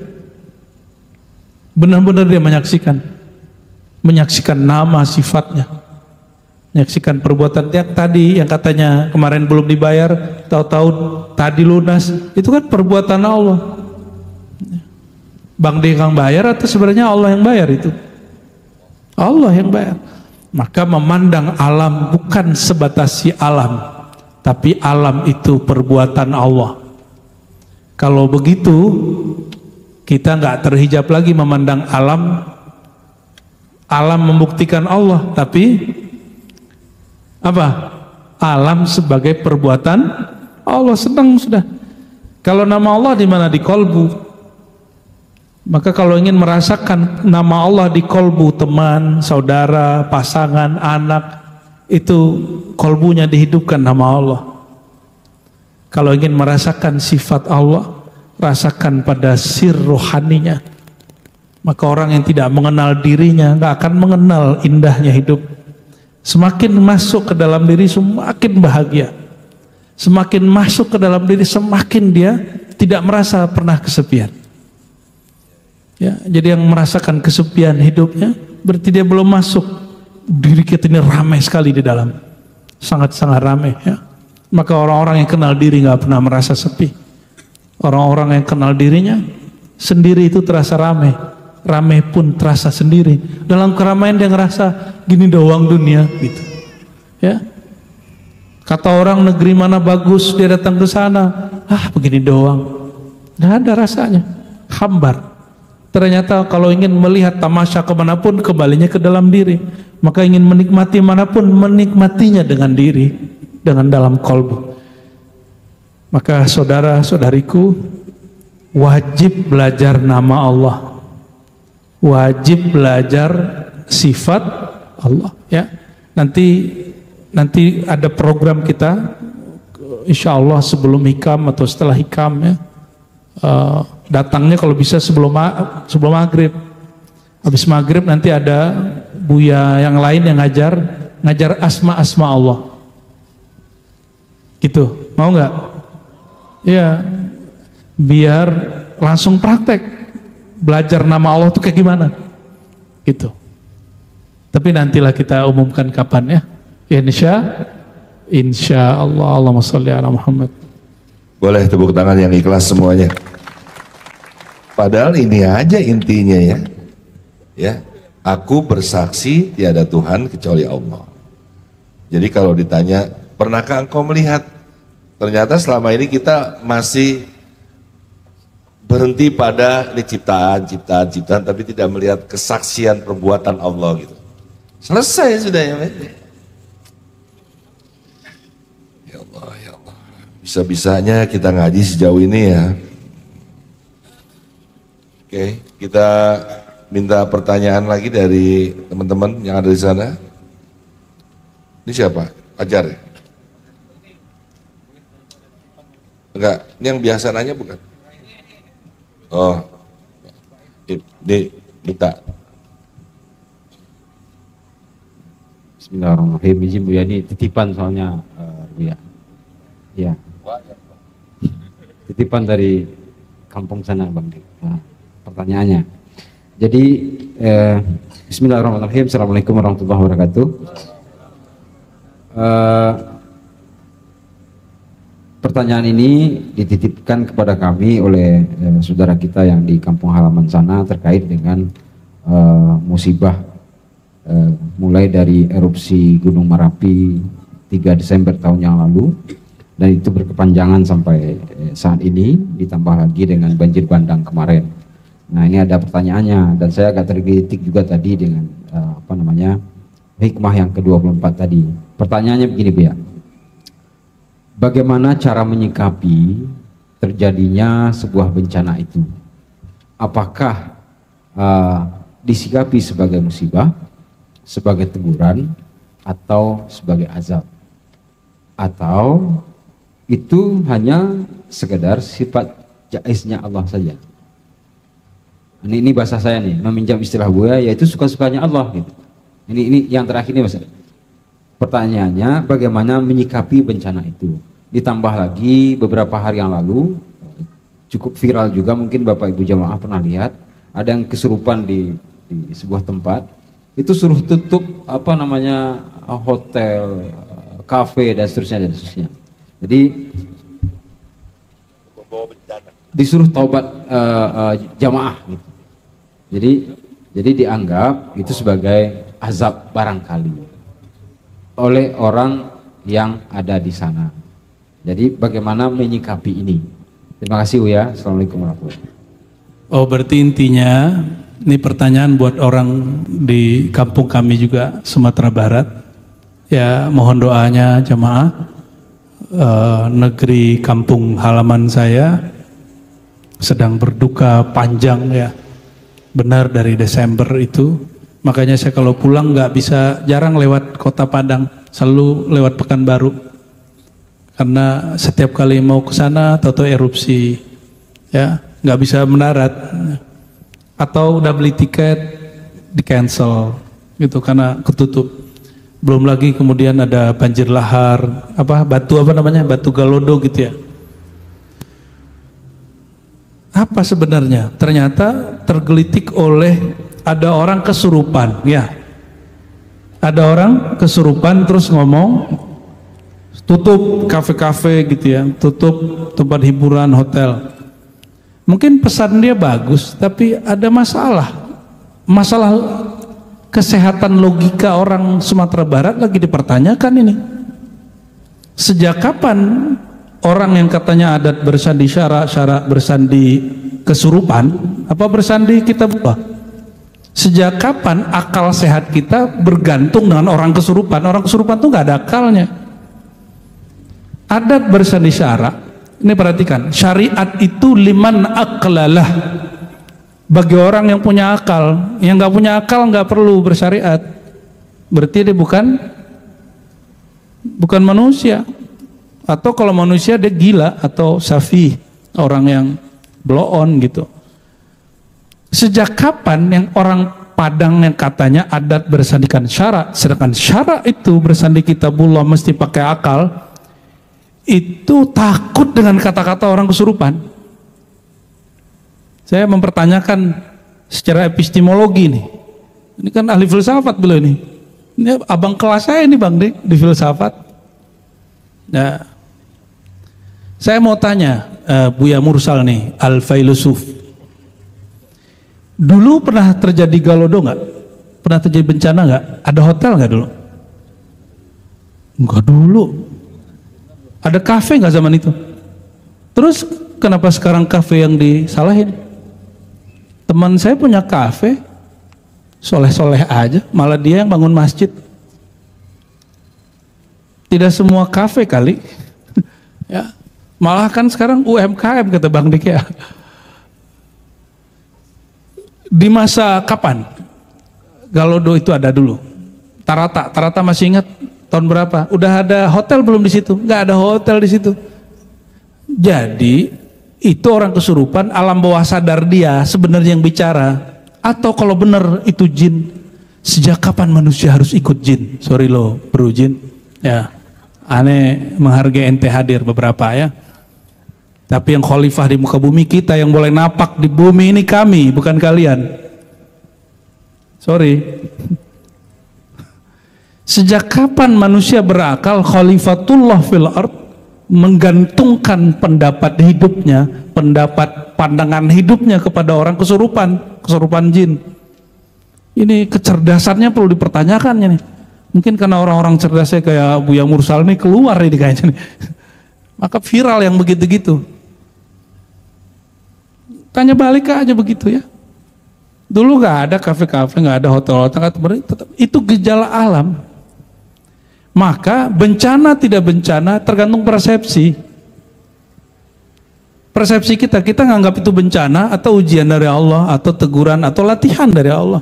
Benar-benar dia menyaksikan nama sifatnya, menyaksikan perbuatannya. Tadi yang katanya kemarin belum dibayar, tahu-tahu tadi lunas, itu kan perbuatan Allah. Bang Dik yang bayar atau sebenarnya Allah yang bayar itu? Allah yang bayar. Maka memandang alam bukan sebatas si alam, tapi alam itu perbuatan Allah. Kalau begitu kita nggak terhijab lagi memandang alam. Alam membuktikan Allah, tapi apa? Alam sebagai perbuatan Allah. Senang sudah. Kalau nama Allah di mana? Di kolbu. Maka kalau ingin merasakan nama Allah di kolbu teman, saudara, pasangan, anak, itu kolbunya dihidupkan nama Allah. Kalau ingin merasakan sifat Allah, rasakan pada sir rohaninya. Maka orang yang tidak mengenal dirinya nggak akan mengenal indahnya hidup. Semakin masuk ke dalam diri semakin bahagia. Semakin masuk ke dalam diri semakin dia tidak merasa pernah kesepian. Ya, jadi yang merasakan kesepian hidupnya berarti dia belum masuk. Diri kita ini ramai sekali di dalam, sangat-sangat ramai. Ya. Maka orang-orang yang kenal diri nggak pernah merasa sepi. Orang-orang yang kenal dirinya sendiri itu terasa ramai, ramai pun terasa sendiri. Dalam keramaian dia ngerasa gini doang dunia, gitu. Ya. Kata orang negeri mana bagus, dia datang ke sana, begini doang, nggak ada rasanya, hambar. Ternyata kalau ingin melihat tamasya kemanapun, kembalinya ke dalam diri. Maka ingin menikmati manapun, menikmatinya dengan diri, dengan dalam kolbu. Maka saudara-saudariku, wajib belajar nama Allah, wajib belajar sifat Allah. Ya, nanti ada program kita, insya Allah sebelum hikam atau setelah hikam ya. Datangnya kalau bisa sebelum maghrib. Habis maghrib nanti ada buya yang lain yang ngajar asma Allah. Gitu, mau nggak? Ya, biar langsung praktek. belajar nama Allah tuh kayak gimana gitu. Tapi nantilah kita umumkan kapan ya. Insya Allah. Allahumma sholli ala Muhammad. Boleh tepuk tangan yang ikhlas semuanya. Padahal ini aja intinya ya. Ya, aku bersaksi tiada Tuhan kecuali Allah. Jadi kalau ditanya, pernahkah engkau melihat? Ternyata selama ini kita masih berhenti pada ini ciptaan, tapi tidak melihat kesaksian perbuatan Allah gitu. Selesai sudah ya. Ya Allah, ya Allah. Bisa-bisanya kita ngaji sejauh ini ya. Oke, kita minta pertanyaan lagi dari teman-teman yang ada di sana. Ini siapa? Ajar ya? Enggak, ini yang biasa nanya bukan? Oh, ini minta. Bismillahirrahmanirrahim. Izin Bu ya, ini titipan soalnya Bu ya. Ya. Titipan dari kampung sana Bang. Nah, pertanyaannya. Jadi Bismillahirrahmanirrahim. Assalamualaikum warahmatullahi wabarakatuh. Pertanyaan ini dititipkan kepada kami oleh saudara kita yang di kampung halaman sana terkait dengan musibah mulai dari erupsi Gunung Merapi 3 Desember tahun yang lalu, dan itu berkepanjangan sampai saat ini, ditambah lagi dengan banjir bandang kemarin. Nah, ini ada pertanyaannya, dan saya agak tergelitik juga tadi dengan hikmah yang ke-24 tadi. Pertanyaannya begini Bu ya, bagaimana cara menyikapi terjadinya sebuah bencana itu? Apakah disikapi sebagai musibah, sebagai teguran, atau sebagai azab, atau itu hanya sekedar sifat jaiznya Allah saja? Ini bahasa saya nih, meminjam istilah gue, yaitu suka-sukanya Allah gitu. Ini yang terakhir nih Mas. Pertanyaannya, bagaimana menyikapi bencana itu? Ditambah lagi beberapa hari yang lalu cukup viral juga, mungkin Bapak Ibu jamaah pernah lihat, ada yang kesurupan di sebuah tempat, itu suruh tutup hotel, kafe dan seterusnya. Jadi disuruh taubat jamaah gitu. Jadi dianggap itu sebagai azab barangkali oleh orang yang ada di sana. Jadi bagaimana menyikapi ini? Terima kasih Uya. Assalamualaikum warahmatullahi wabarakatuh. Oh, berarti intinya ini pertanyaan buat orang di kampung kami juga, Sumatera Barat. Ya, mohon doanya jamaah. Negeri kampung halaman saya sedang berduka panjang ya. Benar dari Desember itu. Makanya saya kalau pulang jarang lewat Kota Padang, selalu lewat Pekanbaru. Karena setiap kali mau ke sana atau erupsi ya, nggak bisa mendarat. Atau udah beli tiket di cancel gitu karena ketutup. Belum lagi kemudian ada banjir lahar, batu galodo gitu ya. Apa sebenarnya? Ternyata tergelitik oleh ada orang kesurupan ya. Ada orang kesurupan terus ngomong tutup kafe-kafe gitu ya, tutup tempat hiburan, hotel. Mungkin pesan dia bagus, tapi ada masalah kesehatan logika orang Sumatera Barat lagi dipertanyakan ini. Sejak kapan orang yang katanya adat bersandi syarak bersandi kesurupan, apa bersandi kitab Allah? Sejak kapan akal sehat kita bergantung dengan orang kesurupan? Orang kesurupan tuh nggak ada akalnya. Adat bersandi syarak. Ini perhatikan, syariat itu liman aqlalah, bagi orang yang punya akal. Yang nggak punya akal nggak perlu bersyariat. Berarti dia bukan manusia. Atau kalau manusia dia gila atau safi, orang yang blow on gitu. Sejak kapan yang orang Padang yang katanya adat bersandikan syarak, sedangkan syarak itu bersandi kitabullah mesti pakai akal, itu takut dengan kata-kata orang kesurupan? Saya mempertanyakan secara epistemologi nih. Ini kan ahli filsafat beliau ini. Ini abang kelas saya ini Bang di filsafat. Nah, saya mau tanya Buya Mursal nih, al-filosof. Dulu pernah terjadi galodo nggak? Pernah terjadi bencana nggak? Ada hotel nggak dulu? Enggak dulu. Ada kafe nggak zaman itu? Terus kenapa sekarang kafe yang disalahin? Teman saya punya kafe, soleh-soleh aja, malah dia yang bangun masjid. Tidak semua kafe kali, ya. Malah kan sekarang UMKM kata Bang Dik ya. Di masa kapan galodo itu ada dulu? Tarata masih ingat tahun berapa? Udah ada hotel belum di situ? Nggak ada hotel di situ. Jadi itu orang kesurupan, alam bawah sadar dia sebenarnya yang bicara. Atau kalau benar itu jin, sejak kapan manusia harus ikut jin? Sorry loh bro jin, ya aneh menghargai ente hadir beberapa ya. Tapi yang khalifah di muka bumi kita, yang boleh napak di bumi ini kami, bukan kalian. Sorry. Sejak kapan manusia berakal khalifatullah fil ard, menggantungkan pendapat hidupnya, pendapat pandangan hidupnya kepada orang kesurupan jin. Ini kecerdasannya perlu dipertanyakannya nih. Mungkin karena orang-orang cerdasnya kayak Buya Mursal nih keluar nih kayaknya nih. Maka viral yang begitu-gitu. Tanya balik aja begitu ya. Dulu gak ada kafe-kafe, gak ada hotel-hotel, itu gejala alam. Maka bencana tidak bencana tergantung persepsi. Persepsi kita nganggap itu bencana atau ujian dari Allah atau teguran atau latihan dari Allah.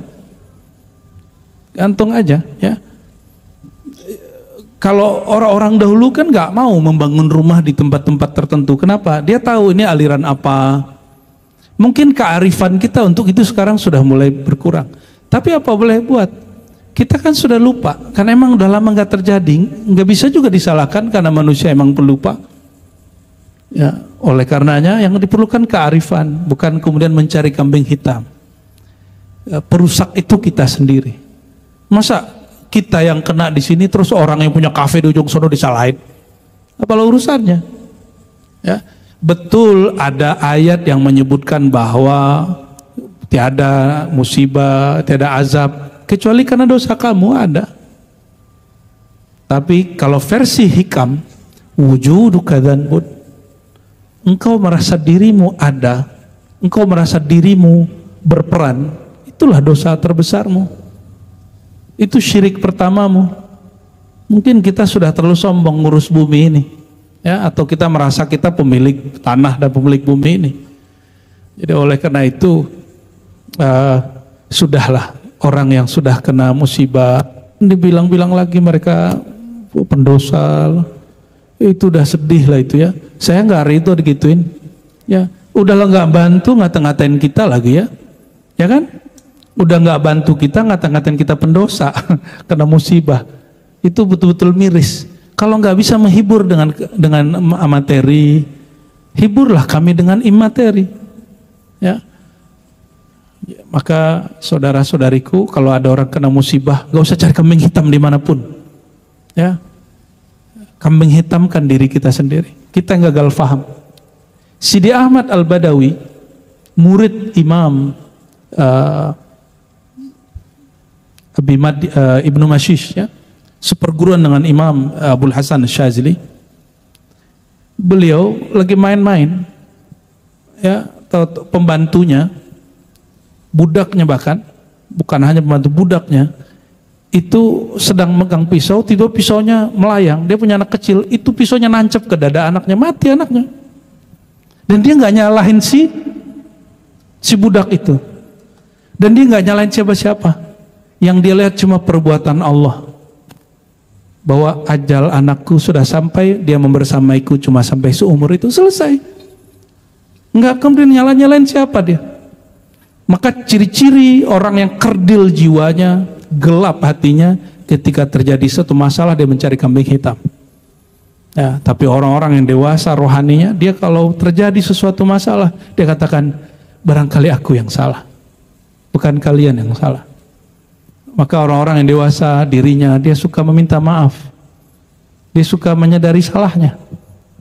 Gantung aja ya. Kalau orang-orang dahulu kan nggak mau membangun rumah di tempat-tempat tertentu. Kenapa? Dia tahu ini aliran apa. Mungkin kearifan kita untuk itu sekarang sudah mulai berkurang. Tapi apa boleh buat? Kita kan sudah lupa. Karena emang udah lama nggak terjadi. Nggak bisa juga disalahkan karena manusia emang pelupa. Ya, oleh karenanya yang diperlukan kearifan, bukan kemudian mencari kambing hitam. Ya, perusak itu kita sendiri. Masa kita yang kena di sini terus orang yang punya kafe di ujung sono disalahin? Apa urusannya? Ya, betul ada ayat yang menyebutkan bahwa tiada musibah, tiada azab kecuali karena dosa kamu ada. Tapi kalau versi hikam, wujuduka dzanbun, engkau merasa dirimu ada, engkau merasa dirimu berperan, itulah dosa terbesarmu. Itu syirik pertamamu. Mungkin kita sudah terlalu sombong ngurus bumi ini, ya, atau kita merasa kita pemilik tanah dan pemilik bumi ini. Jadi oleh karena itu sudahlah orang yang sudah kena musibah dibilang-bilang lagi mereka pendosa. Itu udah sedih lah itu ya. Saya nggak itu digituin. Ya, udahlah nggak bantu ngata-ngatain kita lagi ya. Ya kan? Udah nggak bantu kita ngata-ngatain kita pendosa kena musibah. Itu betul-betul miris. Kalau nggak bisa menghibur dengan materi, hiburlah kami dengan imateri. Ya. Maka saudara-saudariku, kalau ada orang kena musibah, nggak usah cari kambing hitam dimanapun. Ya. Kambing hitamkan diri kita sendiri. Kita yang gagal faham. Sidi Ahmad Al-Badawi, murid Imam Ibnu Mashish, ya, seperguruan dengan Imam Abul Hasan Syazili. Beliau lagi main-main, ya, pembantunya, budaknya bahkan, bukan hanya pembantu, budaknya itu sedang megang pisau, tiba pisaunya melayang. Dia punya anak kecil, itu pisaunya nancep ke dada anaknya, mati anaknya. Dan dia nggak nyalahin si budak itu, dan dia nggak nyalahin siapa-siapa. Yang dia lihat cuma perbuatan Allah, bahwa ajal anakku sudah sampai, dia membersamaiku cuma sampai seumur itu, selesai. Nggak kemudian nyalain siapa dia. Maka ciri-ciri orang yang kerdil jiwanya, gelap hatinya, ketika terjadi satu masalah dia mencari kambing hitam. Ya, tapi orang-orang yang dewasa rohaninya, dia kalau terjadi sesuatu masalah, dia katakan, barangkali aku yang salah, bukan kalian yang salah. Maka orang-orang yang dewasa dirinya, dia suka meminta maaf, dia suka menyadari salahnya,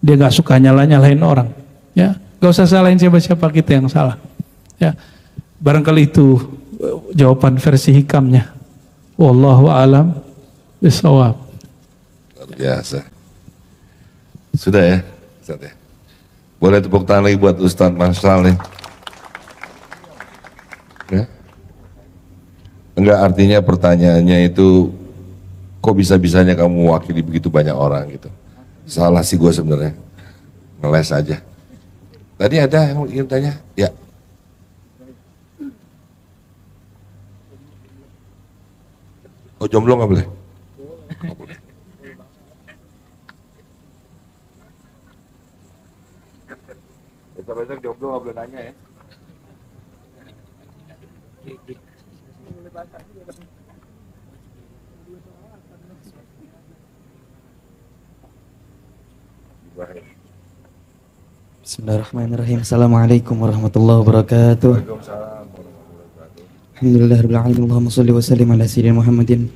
dia gak suka nyalain orang, ya. Gak usah salahin siapa-siapa, kita yang salah, ya. Barangkali itu jawaban versi hikamnya. Wallahu a'lam bishawab. Luar biasa. Sudah ya, Ustaz ya. Boleh tepuk tangan lagi buat Ustaz Marshal nih. Ya? Enggak, artinya pertanyaannya itu, kok bisa-bisanya kamu mewakili begitu banyak orang gitu. Salah sih gue sebenarnya, ngeles aja. Tadi ada yang ingin tanya? Ya. Oh, jomblo nggak boleh? Nggak boleh. Besok-besok jomblo nggak boleh nanya ya. Bismillahirrahmanirrahim. Assalamualaikum warahmatullahi wabarakatuh. Alhamdulillahirabbil alamin. Allahumma shalli wa sallim ala sayyidina Muhammadin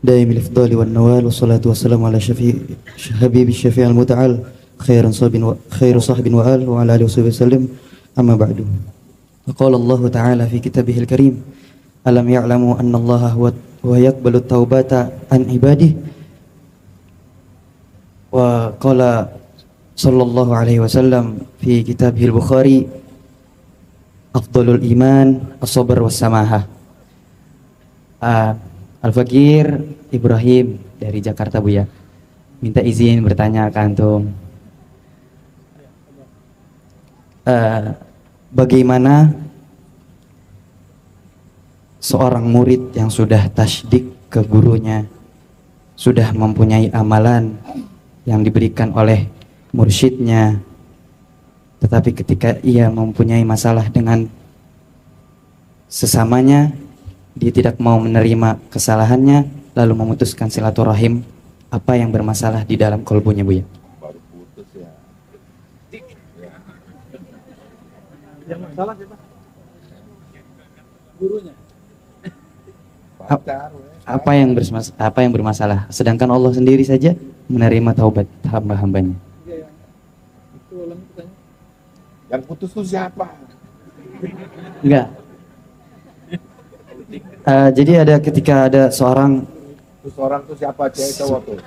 daimil ifdali wan nawal wassalatu wassalamu ala habibi syafi'il muta'al khairu sahbin wa al wa ala alihi wasallam. Amma ba'du. Qala Allah ta'ala fi kitabihil karim, alam ya'lamu anna Allah huwa yaqbalu taubata an ibadihi, wa qala sallallahu alaihi wasallam fi kitabihil Bukhari, afdalul iman as-sabr was samahah. Al-Fakir Ibrahim dari Jakarta, Bu ya. Minta izin bertanya ke antum. Bagaimana seorang murid yang sudah tasdik ke gurunya, sudah mempunyai amalan yang diberikan oleh mursyidnya, tetapi ketika ia mempunyai masalah dengan sesamanya, dia tidak mau menerima kesalahannya, lalu memutuskan silaturahim. Apa yang bermasalah di dalam kolbunya, Bu ya? Baru putus ya. Yang masalah siapa? Gurunya. Apa yang bermasalah? Sedangkan Allah sendiri saja menerima taubat hamba-hambanya. Yang putus itu siapa? Enggak. Jadi ada ketika ada seorang Tuh siapa, cewek cowok tuh?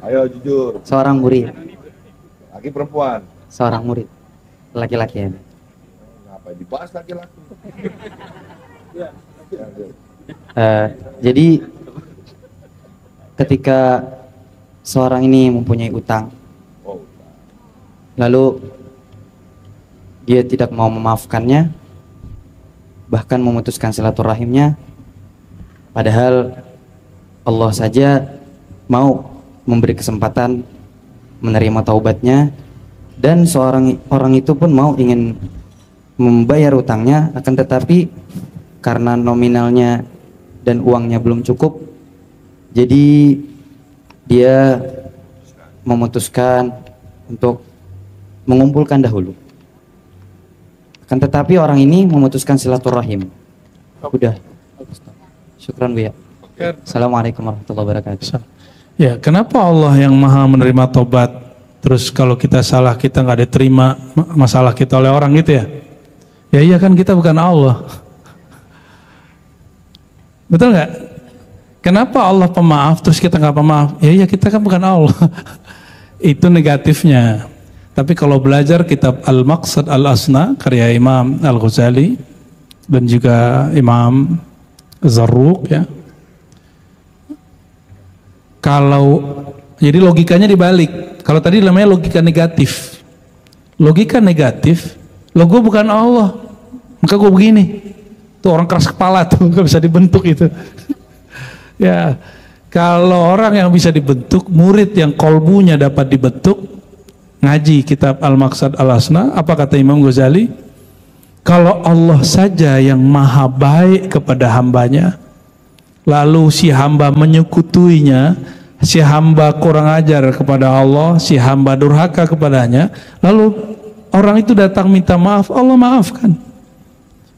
Ayo jujur. seorang murid, Laki perempuan. seorang murid laki-laki ya. Ngapain dibahas laki-laki? Jadi ketika seorang ini mempunyai utang, lalu dia tidak mau memaafkannya, bahkan memutuskan silaturahimnya, padahal Allah saja mau memberi kesempatan menerima taubatnya, dan orang itu pun mau ingin membayar utangnya, akan tetapi karena nominalnya dan uangnya belum cukup, jadi dia memutuskan untuk mengumpulkan dahulu. Akan tetapi orang ini memutuskan silaturahim. Udah. Syukran, Bu ya. Assalamualaikum warahmatullahi wabarakatuh. Ya, kenapa Allah yang maha menerima tobat, terus kalau kita salah kita nggak diterima masalah kita oleh orang gitu ya? Ya iya kan, kita bukan Allah. Betul nggak? Kenapa Allah pemaaf terus kita nggak pemaaf? Ya iya, kita kan bukan Allah. Itu negatifnya. Tapi kalau belajar kitab Al-Maqsad Al-Asna karya Imam Al-Ghazali dan juga Imam Zarruq ya. Jadi logikanya dibalik. Kalau tadi namanya logika negatif. Logika negatif, lo gue bukan Allah, maka gue begini. Tuh orang keras kepala tuh, gak bisa dibentuk itu. Ya, kalau orang yang bisa dibentuk, murid yang kolbunya dapat dibentuk, ngaji kitab Al-Maqsad Al-Asna, apa kata Imam Ghazali? Kalau Allah saja yang maha baik kepada hambanya, lalu si hamba menyekutuinya, si hamba kurang ajar kepada Allah, si hamba durhaka kepadanya, lalu orang itu datang minta maaf, Allah maafkan.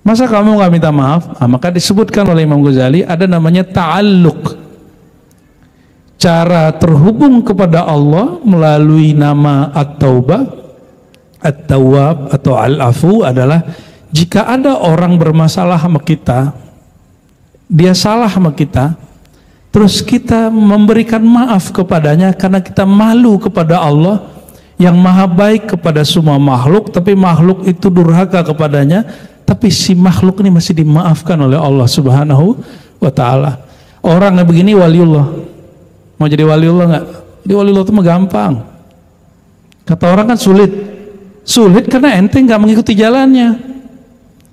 Masa kamu nggak minta maaf? Nah, maka disebutkan oleh Imam Ghazali ada namanya ta'alluq. Cara terhubung kepada Allah melalui nama At-Taubah, At-Tawwab atau Al-Afu adalah jika ada orang bermasalah sama kita, dia salah sama kita, terus kita memberikan maaf kepadanya karena kita malu kepada Allah yang maha baik kepada semua makhluk, tapi makhluk itu durhaka kepadanya. Tapi si makhluk ini masih dimaafkan oleh Allah Subhanahu wa ta'ala. Orang yang begini waliullah. Mau jadi waliullah nggak? Jadi waliullah itu mah gampang. Kata orang kan sulit. Sulit karena ente nggak mengikuti jalannya.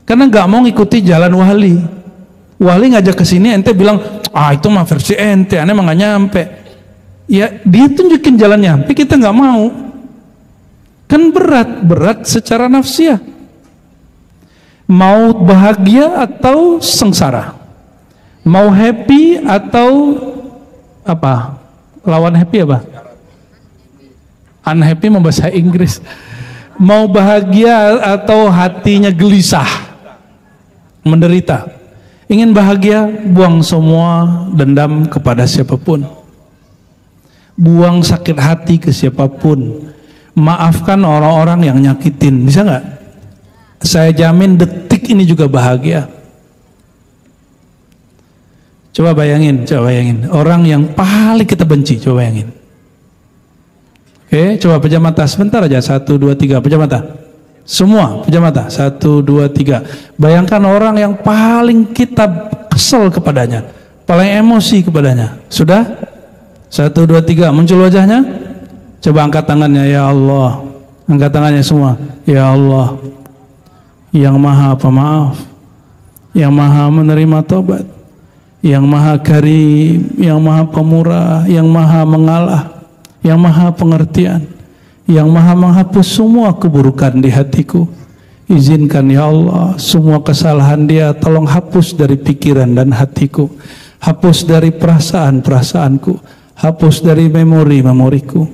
Karena nggak mau ngikuti jalan wali. Wali ngajak ke sini, ente bilang, ah itu mah versi ente, aneh mah nggak nyampe. Ya dia tunjukin jalannya, tapi kita nggak mau. Kan berat secara nafsiyah. Mau bahagia atau sengsara, mau happy atau apa, lawan happy apa, unhappy mau bahasa Inggris, mau bahagia atau hatinya gelisah, menderita. Ingin bahagia, buang semua dendam kepada siapapun, buang sakit hati ke siapapun, maafkan orang-orang yang nyakitin. Bisa nggak? Saya jamin detik ini juga bahagia. Coba bayangin orang yang paling kita benci, coba bayangin. Oke, coba pejam mata sebentar aja, 1, 2, 3, pejam mata. Semua pejam mata, 1, 2, 3. Bayangkan orang yang paling kita kesel kepadanya, paling emosi kepadanya. Sudah? 1, 2, 3, muncul wajahnya. Coba angkat tangannya, ya Allah. Angkat tangannya semua, ya Allah, yang maha pemaaf, yang maha menerima tobat, yang maha karim, yang maha pemurah, yang maha mengalah, yang maha pengertian, yang maha menghapus semua keburukan di hatiku. Izinkan ya Allah, semua kesalahan dia tolong hapus dari pikiran dan hatiku, hapus dari perasaan-perasaanku, hapus dari memori-memoriku.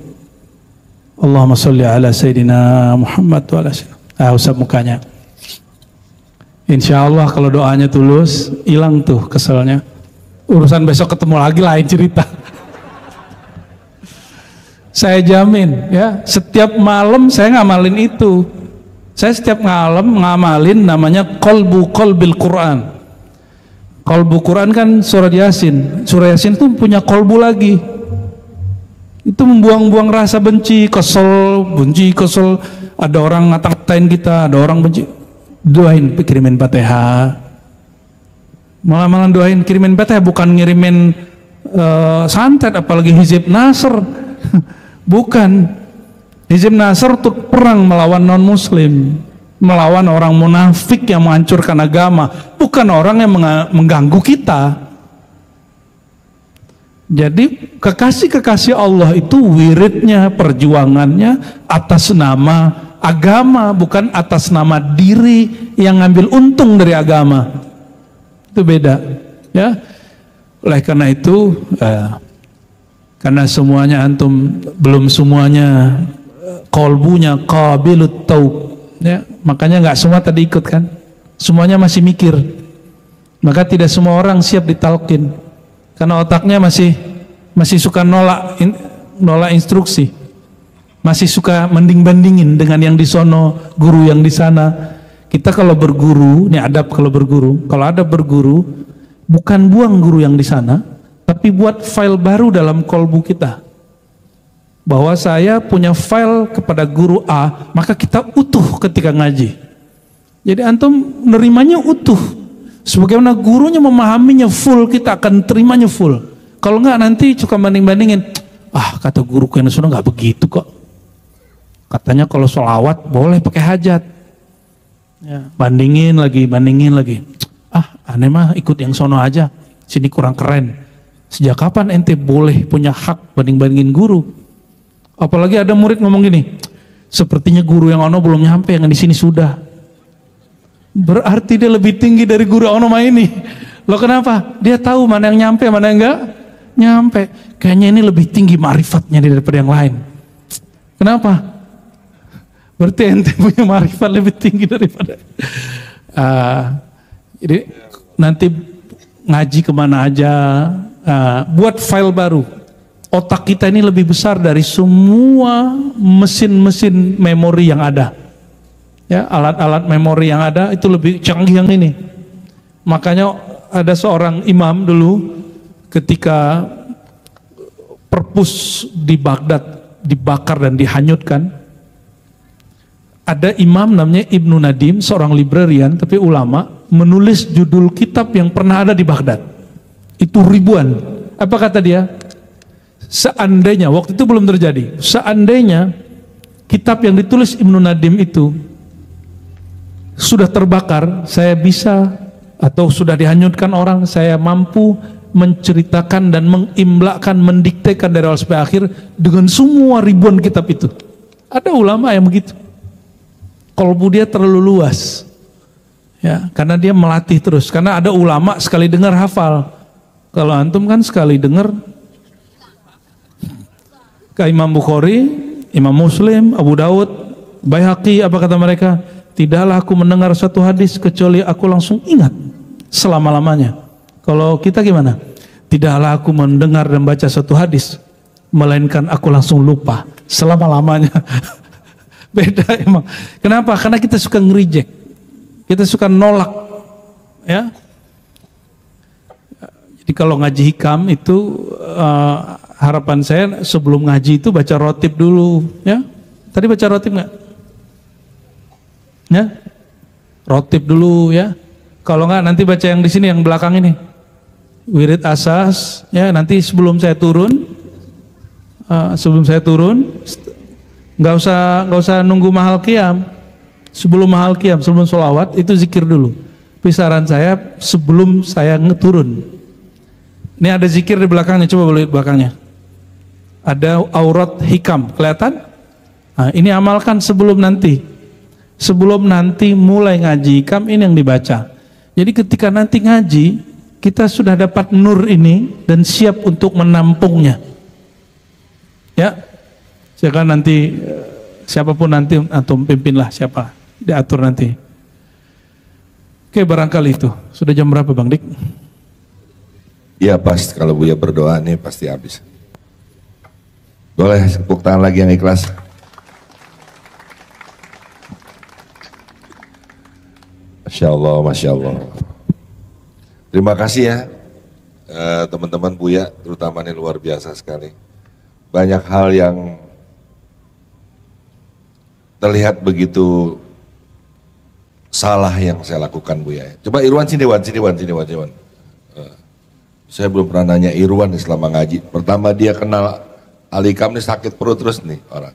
Allahumma sholli ala Sayyidina Muhammad wa ala sayyidina. Usap mukanya. Insya Allah kalau doanya tulus, hilang tuh keselnya. Urusan besok ketemu lagi lain cerita. Saya jamin ya, setiap malam saya ngamalin itu. Saya setiap malam ngamalin namanya qalbil Quran. Qalbu Quran kan surat Yasin. Surah Yasin itu punya qalbu lagi. Itu membuang-buang rasa benci, kesel. Ada orang ngata-ngatain kita, ada orang benci. Doain, kirimin Fatihah. Malah doain kirimin Fatihah, bukan ngirimin santet, apalagi Hizib Nasr. Bukan. Hizib Nasr untuk perang melawan non muslim, melawan orang munafik yang menghancurkan agama, bukan orang yang mengganggu kita. Jadi kekasih-kekasih Allah itu wiridnya, perjuangannya atas nama agama, bukan atas nama diri yang ngambil untung dari agama. Itu beda, ya. Oleh karena itu, karena semuanya antum belum semuanya qalbunya qabilut taub, ya, makanya nggak semua tadi ikut kan. Semuanya masih mikir. Maka tidak semua orang siap ditalkin, karena otaknya masih suka nolak instruksi. Masih suka mending-bandingin dengan yang di sono, guru yang di sana. Kita kalau berguru, ini adab kalau berguru. Kalau ada berguru, bukan buang guru yang di sana, tapi buat file baru dalam kolbu kita. Bahwa saya punya file kepada guru A, maka kita utuh ketika ngaji. Jadi antum nerimanya utuh. Sebagaimana gurunya memahaminya full, kita akan terimanya full. Kalau enggak nanti suka banding-bandingin. Ah, kata guruku yang di sono enggak begitu kok. Katanya kalau sholawat boleh pakai hajat. Ya, bandingin lagi. Ah, aneh mah ikut yang sono aja. Sini kurang keren. Sejak kapan ente boleh punya hak banding-bandingin guru? Apalagi ada murid ngomong gini, sepertinya guru yang ono belum nyampe, yang di sini sudah. Berarti dia lebih tinggi dari guru ono mah ini. Loh kenapa? Dia tahu mana yang nyampe, mana yang enggak nyampe. Kayaknya ini lebih tinggi ma'rifatnya daripada yang lain. Kenapa? Berarti ente punya marifat lebih tinggi daripada. Jadi nanti ngaji kemana aja, buat file baru. Otak kita ini lebih besar dari semua mesin-mesin memori yang ada. Ya, alat-alat memori yang ada itu lebih canggih yang ini. Makanya ada seorang imam dulu ketika perpus di Baghdad dibakar dan dihanyutkan. Ada imam namanya Ibnu Nadim, seorang librarian tapi ulama, menulis judul kitab yang pernah ada di Baghdad. Itu ribuan. Apa kata dia? Seandainya, waktu itu belum terjadi, seandainya kitab yang ditulis Ibnu Nadim itu sudah terbakar, saya bisa, atau sudah dihanyutkan orang, saya mampu menceritakan dan mengimlakkan, mendiktekan dari awal sampai akhir dengan semua ribuan kitab itu. Ada ulama yang begitu. Kolbu dia terlalu luas, ya, karena dia melatih terus. Karena ada ulama sekali dengar hafal. Kalau antum kan sekali dengar, kayak Imam Bukhari, Imam Muslim, Abu Daud, Baihaqi, apa kata mereka? Tidaklah aku mendengar satu hadis kecuali aku langsung ingat selama-lamanya. Kalau kita gimana? Tidaklah aku mendengar dan baca satu hadis melainkan aku langsung lupa selama-lamanya. Beda emang. Kenapa? Karena kita suka ngerijek, kita suka nolak, ya. Jadi kalau ngaji hikam itu harapan saya sebelum ngaji itu baca rotib dulu, ya. Tadi baca rotib nggak? Ya, rotib dulu ya. Kalau nggak nanti baca yang di sini yang belakang ini, wirid asas, ya. Nanti sebelum saya turun, nggak usah nunggu mahal qiyam. Sebelum mahal qiyam, sebelum sholawat itu zikir dulu. Pisaran saya sebelum saya ngeturun. Ini ada zikir di belakangnya, coba boleh belakangnya. Ada aurat hikam, kelihatan? Nah, ini amalkan sebelum nanti. Sebelum nanti mulai ngaji hikam, ini yang dibaca. Jadi ketika nanti ngaji, kita sudah dapat nur ini dan siap untuk menampungnya. Ya, silakan nanti siapapun nanti atau pimpinlah siapa, diatur nanti. Oke, barangkali itu. Sudah jam berapa Bang Dik? Ya pas, kalau Buya berdoa nih pasti habis. Boleh tepuk tangan lagi yang ikhlas. Masya Allah, Masya Allah. Terima kasih ya teman-teman Buya, terutama ini luar biasa sekali. Banyak hal yang terlihat begitu salah yang saya lakukan Buya. Coba Irwan sini Wan. Saya belum pernah nanya Irwan selama ngaji. Pertama dia kenal Alikam nih sakit perut terus nih orang.